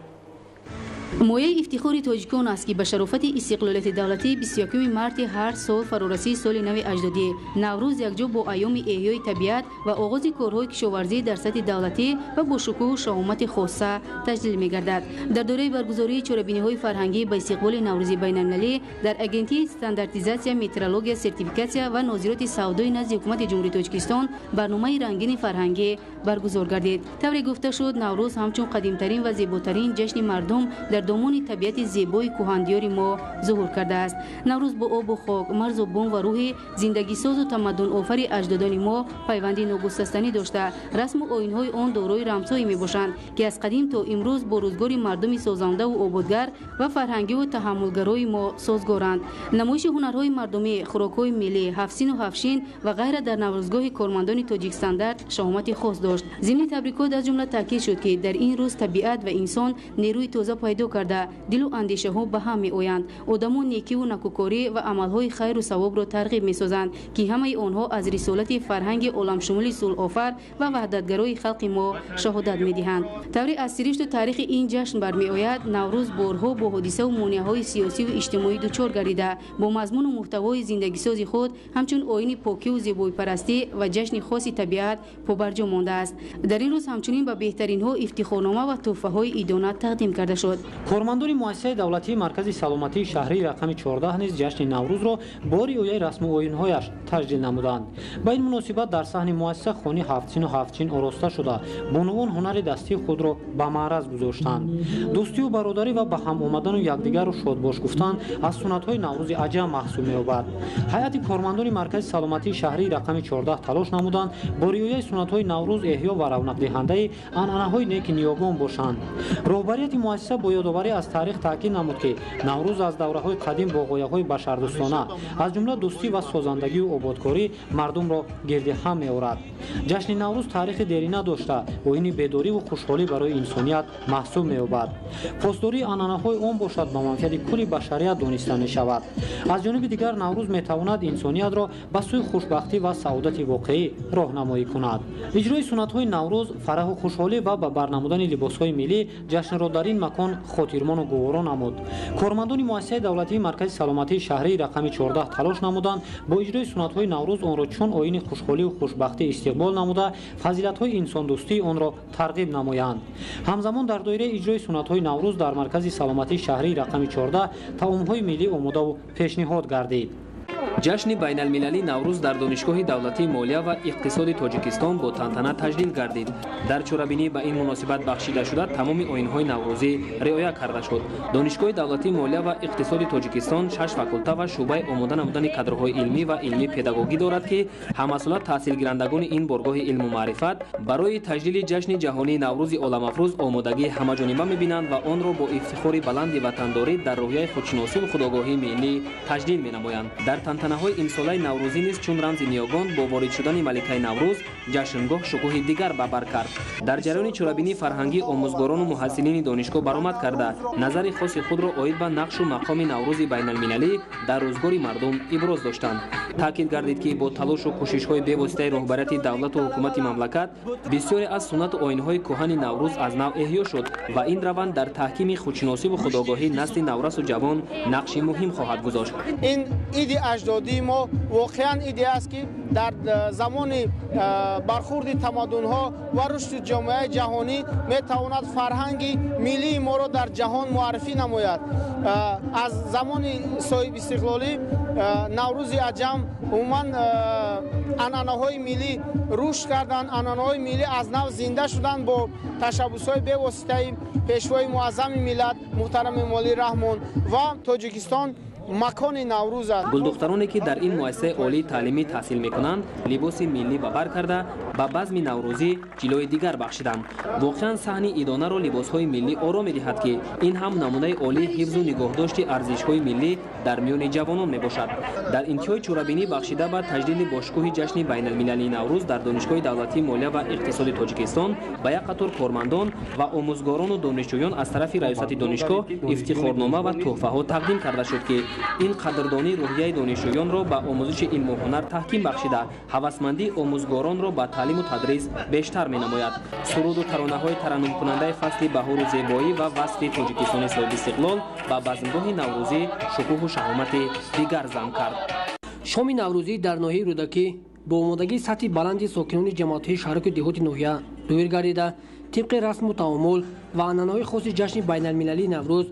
мояи ифтихори тоҷикон аст ки ба шарофати истиқлолияти давлатӣ 21 марти ҳар сол фарорасии соли нави аҷдодӣ наврӯз якҷо бо айёми эҳёи табиат ва оғози корҳои кишоварзӣ дар сатҳи давлатӣ ва бо шукӯҳу шаҳомати хосса таҷлил мегардад. дар дораи баргузории чорабиниҳои фарҳангӣ ба истиқболи наврӯзи байналмилалӣ дар агентии стандартизатсия, метеорология, сертификатсия ва нозироти савдои назди ҳукумати ҷумҳурии Тоҷикистон барномаи рангини фарҳангӣ баргузор гардид. тавре гуфта шуд, наврӯз ҳамчун қадимтарин ва зеботарин ҷашни мардум дар домони табиати зебои кӯҳандиёри мо зуҳур кардааст. наврӯз бо обу хок, марзу бом ва рӯҳи зиндагисозу тамаддунофари аҷдодони мо пайванди ногусастанӣ дошта, расму оинҳои он дорои рамзҳое мебошанд, ки аз қадим то имрӯз бо рӯзгори мардуми созандаву ободгар ва фарҳангиву таҳаммулгарои мо созгоранд. намоиши ҳунарҳои мардумӣ, хӯрокҳои миллӣ, ҳафсину ҳафшин ва ғайра дар наврӯзгоҳи кормандони тоҷикстандард шаҳомати хос дошт. зимни табрикот аз ҷумла таъкид шуд, ки дар ин рӯз табиат ва инсон нерӯи тоза пайдо карда дилу андешаҳо ба ҳам меоянд. одамон некиву накӯкорӣ ва амалҳои хайру савобро тарғиб месозанд, ки ҳамаи онҳо аз рисолати фарҳанги оламшумули сулҳофар ва ваҳдатгарои халқи мо шаҳодат медиҳанд. тавре аз сиришту таърихи ин ҷашн бармеояд, наврӯз борҳо бо ҳодисаву монеаҳои сиёсиву иҷтимоӣ дучор гардида, бо мазмуну муҳтавои зиндагисози худ ҳамчун оини покиву зебоипарастӣ ва ҷашни хоси табиат побарҷо мондааст. дар ин рӯз ҳамчунин ба беҳтаринҳо ифтихорнома ва тӯҳфаҳои идона тақдим карда шуд. кормандони муассисаи давлатии маркази саломатии шаҳрии рақами 14 низ ҷашни наврӯзро бо риояи расму оинҳояш таҷлил намуданд. ба ин муносибат дар саҳни муассиса хони ҳафтсину ҳафтчин ороста шуда бонувон ҳунари дастии худро ба маъраз гузоштанд. дӯстию бародарӣ ва ба ҳам омадану якдигару шодбош гуфтан аз суннатҳои наврӯзи аҷам маҳсуб меёбад. ҳайати кормандони маркази саломатии шаҳрии рақами 14 талош намуданд бо риояи суннатҳои наврӯз эҳё ва равнақдиҳандаи анъанаҳои неки ниёгон бошанд. роҳбарияти муассиса бо ёдоварӣ аз таърих таъкид намуд, ки наврӯз аз давраҳои қадим бо ғояҳои башардӯстона аз ҷумла дӯстӣ ва созандагию ободкорӣ мардумро гирди ҳам меорад. ҷашни наврӯз таърихи дерина дошта оини бедориву хушҳолӣ барои инсоният маҳсуб меёбад. посдории анъанаҳои он бошад ба манфиати кулли башарият дониста мешавад. аз ҷониби дигар наврӯз метавонад инсониятро ба сӯи хушбахтӣ ва саодати воқеӣ роҳнамоӣ кунад. иҷрои суннатҳои наврӯз фараҳу хушҳолӣ ва ба барнамудани либосҳои миллӣ ҷашнро дар ин макон хотирмону гуворо намуд. кормандони муассисаи давлатии маркази саломатии шаҳрии рақами 14 талош намуданд бо иҷрои суннатҳои наврӯз онро чун оини хушҳолию хушбахтӣ истиқбол намуда фазилатҳои инсондӯстии онро тарғиб намоянд. ҳамзамон дар доираи иҷрои суннатҳои наврӯз дар маркази саломатии шаҳрии рақами 14 таомҳои миллӣ омодаву пешниҳод гардид. ҷашни байналмилалӣ наврӯз дар донишгоҳи давлатии молия ва иқтисоди тоҷикистон бо тантана таҷлил гардид. дар чорабинӣ ба ин муносибат бахшида шуда тамоми оинҳои наврӯзӣ риоя карда шуд. донишгоҳи давлатии молия ва иқтисоди тоҷикистон 6 факулта ва шуъбаи омода намудани кадрҳои илмӣ ва илмӣ педагогӣ дорад, ки ҳамасола таҳсилгирандагони ин боргоҳи илму маърифат барои таҷлили ҷашни ҷаҳонии наврӯзи оламафрӯз омодагӣ ҳамаҷониба мебинанд ва онро бо ифтихори баланди ватандорӣ дар роҳияи худшиносиву худогоҳии миллӣ таҷлил менамоянд. дар тантанаҳои имсолаи наврӯзӣ низ чун рамзи ниёгон бо ворид шудани маликаи наврӯз ҷашнгоҳ шукӯҳи дигар ба бар кард. дар ҷараёни чорабинии фарҳангӣ омӯзгорону муҳассилини донишгоҳ баромад карда назари хоси худро оид ба нақшу мақоми наврӯзи байналмилалӣ дар рӯзгори мардум иброз доштанд. таъкид гардид, ки бо талошу кӯшишҳои бевоситаи роҳбарияти давлату ҳукумати мамлакат бисёре аз суннату оинҳои кӯҳани наврӯз аз нав эҳё шуд ва ин раванд дар таҳкими худшиносиву худогоҳӣ насли наврасу ҷавон нақши муҳим хоҳад гузошт. ин иди аҷдодии мо воқеан иде аст, ки дар замони бархурди тамаддунҳо ва рушди ҷомеаи ҷаҳонӣ метавонад фарҳанги миллии моро дар ҷаҳон муаррифӣ намояд. аз замони соҳиб истиқлолӣ наврӯзи аҷам умуман анъанаҳои миллӣ рушд карданд, анъанаҳои миллӣ аз нав зинда шуданд бо ташаббусҳои бевоситаи пешвои муаззами миллат муҳтарами Эмомалӣ Раҳмон ва Тоҷикистон макони наврӯз аст. гулдухтароне ки дар ин муассисаи олии таълимӣ таҳсил мекунанд либоси миллӣ ба бар карда ба базми наврӯзӣ ҷилои дигар бахшиданд. воқеан саҳни идонаро либосҳои миллӣ оро медиҳад ки ин ҳам намунаи олии ҳифзу нигоҳдошти арзишҳои миллӣ дар миёни ҷавонон мебошад. дар интиҳои чорабинӣ бахшида ба таҷдиди бошкӯҳи ҷашни байналмилалии наврӯз дар донишгоҳи давлатии молия ва иқтисоди тоҷикистон ба як қатор кормандон ва омӯзгорону донишҷӯён аз тарафи раёсати донишгоҳ ифтихорнома ва тӯҳфаҳо тақдим карда шуд ки ин қадрдонӣ рӯҳияи донишҷӯёнро ба омӯзиши илму ҳунар таҳким бахшида ҳавасмандии омӯзгоронро ба таълиму тадрис бештар менамояд. суруду таронаҳои тараннумкунандаи фасли баҳору зебоӣ ва васли тоҷикистони соҳиби истиқлол ба базмгоҳи наврӯзӣ шукӯҳу шаҳомати дигар зам кард. шоми наврӯзӣ дар ноҳияи рӯдакӣ با آمادگی سطح بلند ساکنان جماعت‌های شهرک دهات نوحیه دایر گردیده طبق رسم و تعامل و عنعنه‌های خاص جشن بین‌المللی نوروز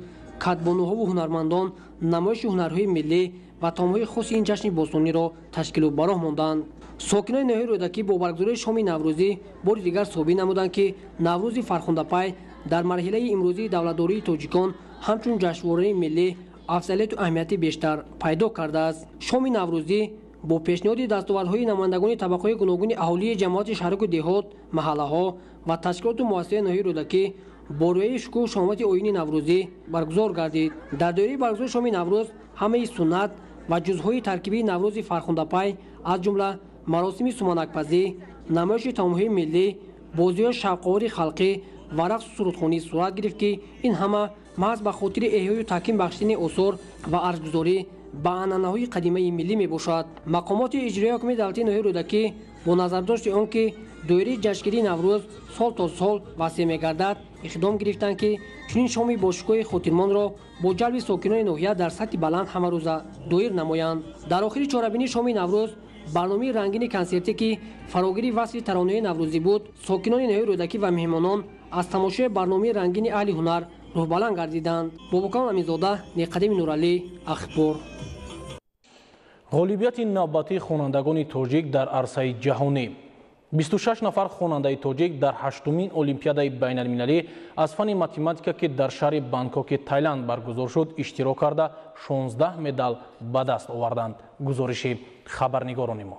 کدبانوها و هنرمندان نمایش هنرهای ملی و طعم‌های خاص این جشن باستانی را تشکیل و براه ماندند. ساکنان ناحیه رودکی با برگزاری شام نوروزی بار دیگر ثابت نمودند که نوروز فرخنده‌پای در مرحله امروزی دولت‌داری تاجیکان همچون جشنواره ملی افضلیت و اهمیت بیشتر پیدا کرده است. شام نوروزی با پیشنهاد دستاوردهای نمایندگان طبقه‌های گوناگون اهالی جماعت شهرک و دهات، محله‌ها و تشکیلات مؤسسه ناحیه رودکی با روی شکوه شامت آیین نوروزی برگزار گردید. در دوره برگزار شام نوروز همه سنت و جزءهای ترکیبی نوروز فرخنده‌پای از جمله مراسم سمانک‌پزی، نمایش طعم‌های ملی، بازی‌های شوق‌آور خلقی و رقص سرودخوانی صورت گرفت که این همه محض به خاطر احیای و تحکیم بخشیدن آثار و ارزگذاری با عنعنه‌های قدیمی ملی میباشد. مقامات اجرایی حکومت دولتی ناحیه رودکی با نظرداشت آنکه دوره جشنگیری نوروز سال تا سال وسیع می‌گردد اقدام گرفتند که چنین شامی باشکوه خاطرمان را با جلب ساکنان ناحیه در سطح بلند همه روزه دایر نمایند. در آخر چهاربینی شام نوروز برنامه رنگین کنسرتی که فراگیری وصل ترانه نوروزی بود ساکنان ناحیه رودکی و مهمانان از تماشای برنامه رنگین اهل هنر روح بلند گردیدند. بابکان امیرزاده، نیقدیم نورعلی، اخبار. غالبیت نوبتی خوانندگان تاجیک در عرصه جهانی 26 نفر خواننده تاجیک در هشتمین المپیادای بین المللی از فن ماتماتیکا که در شهر بانکوک تایلند برگزار شد اشتراک کرده 16 مدال به دست آوردند. گزارش خبرنگاران ما.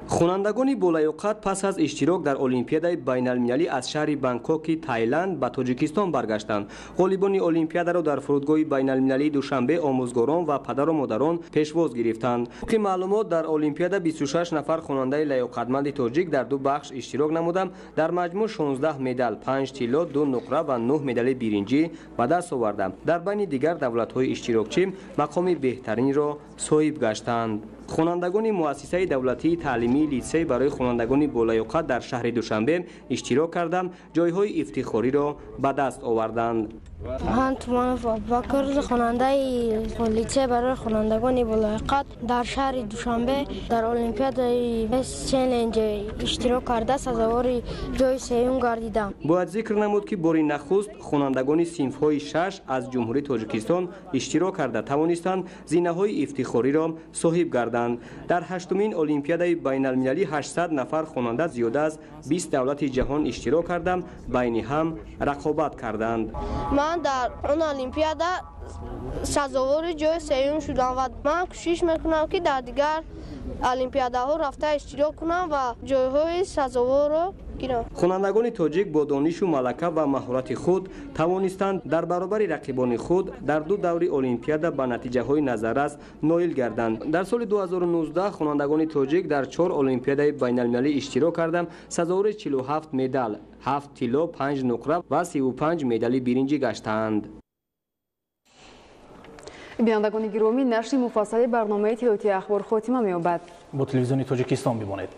خوانندگان بالایوقت پس از اشتراک در المپیادای بین المللی از شهر بانکوک تایلند به تاجیکستان برگشتند. غالبان المپیادا را در فرودگاه بین المللی دوشنبه آموزگاران و پدر و مادران پیشواز گرفتند. که معلومات در المپیادا 26 نفر خواننده لیاقتمند تاجیک در دو بخش اشتراک نمودند. در مجموع 16 مدال، 5 طلا، 2 نقره و 9 مدال برنجی به دست آوردند. در بین دیگر دولت‌های اشتراکچی مقام بهترین را صاحب گشتند. خوانندگان مؤسسه دولتی تعلیمی لیسه برای خوانندگان بالایوقت در شهر دوشنبه اشتراک کردند، جایهای افتخاری را به دست آوردند. من تومانوف ابوبکر خواننده لیسه برای خوانندگان بالایوقت در شهر دوشنبه در المپیادای بست چالش اشتراک کرده سزاوار جای سوم گردیدم. باید ذکر نمود که بار نخست خوانندگان صنف‌های 6 از جمهوری تاجیکستان اشتراک کرده توانستند زینه‌های افتخاری را صاحب گردند. در هشتمین المپیادای بین المللی 800 نفر خواننده زیاده از 20 دولت جهان اشتراک کردند، بین هم رقابت کردند. من در اون المپیادا سزاوار جای سوم شدم و من کوشش میکنم که در دیگر المپیاداها رفته اشتراک کنم و جایهای سزاوار را گیرم. خوانندگان تاجیک با دانش و ملکه و مهارت خود توانستند در برابر رقیبان خود در دو دوره المپیادا به نتیجه های نظررس نایل گردند. در سال 2019 خوانندگان تاجیک در 4 المپیادای بین المللی اشتراک کردند، سزاوار 47 مدال، 7 طلا، 5 نقره و 35 مدال برنجی گشتند. بینندگان گرامی، نشر مفصل برنامه تلویزیونی اخبار خاتمه می‌یابد. با تلویزیون تاجیکستان بمانید.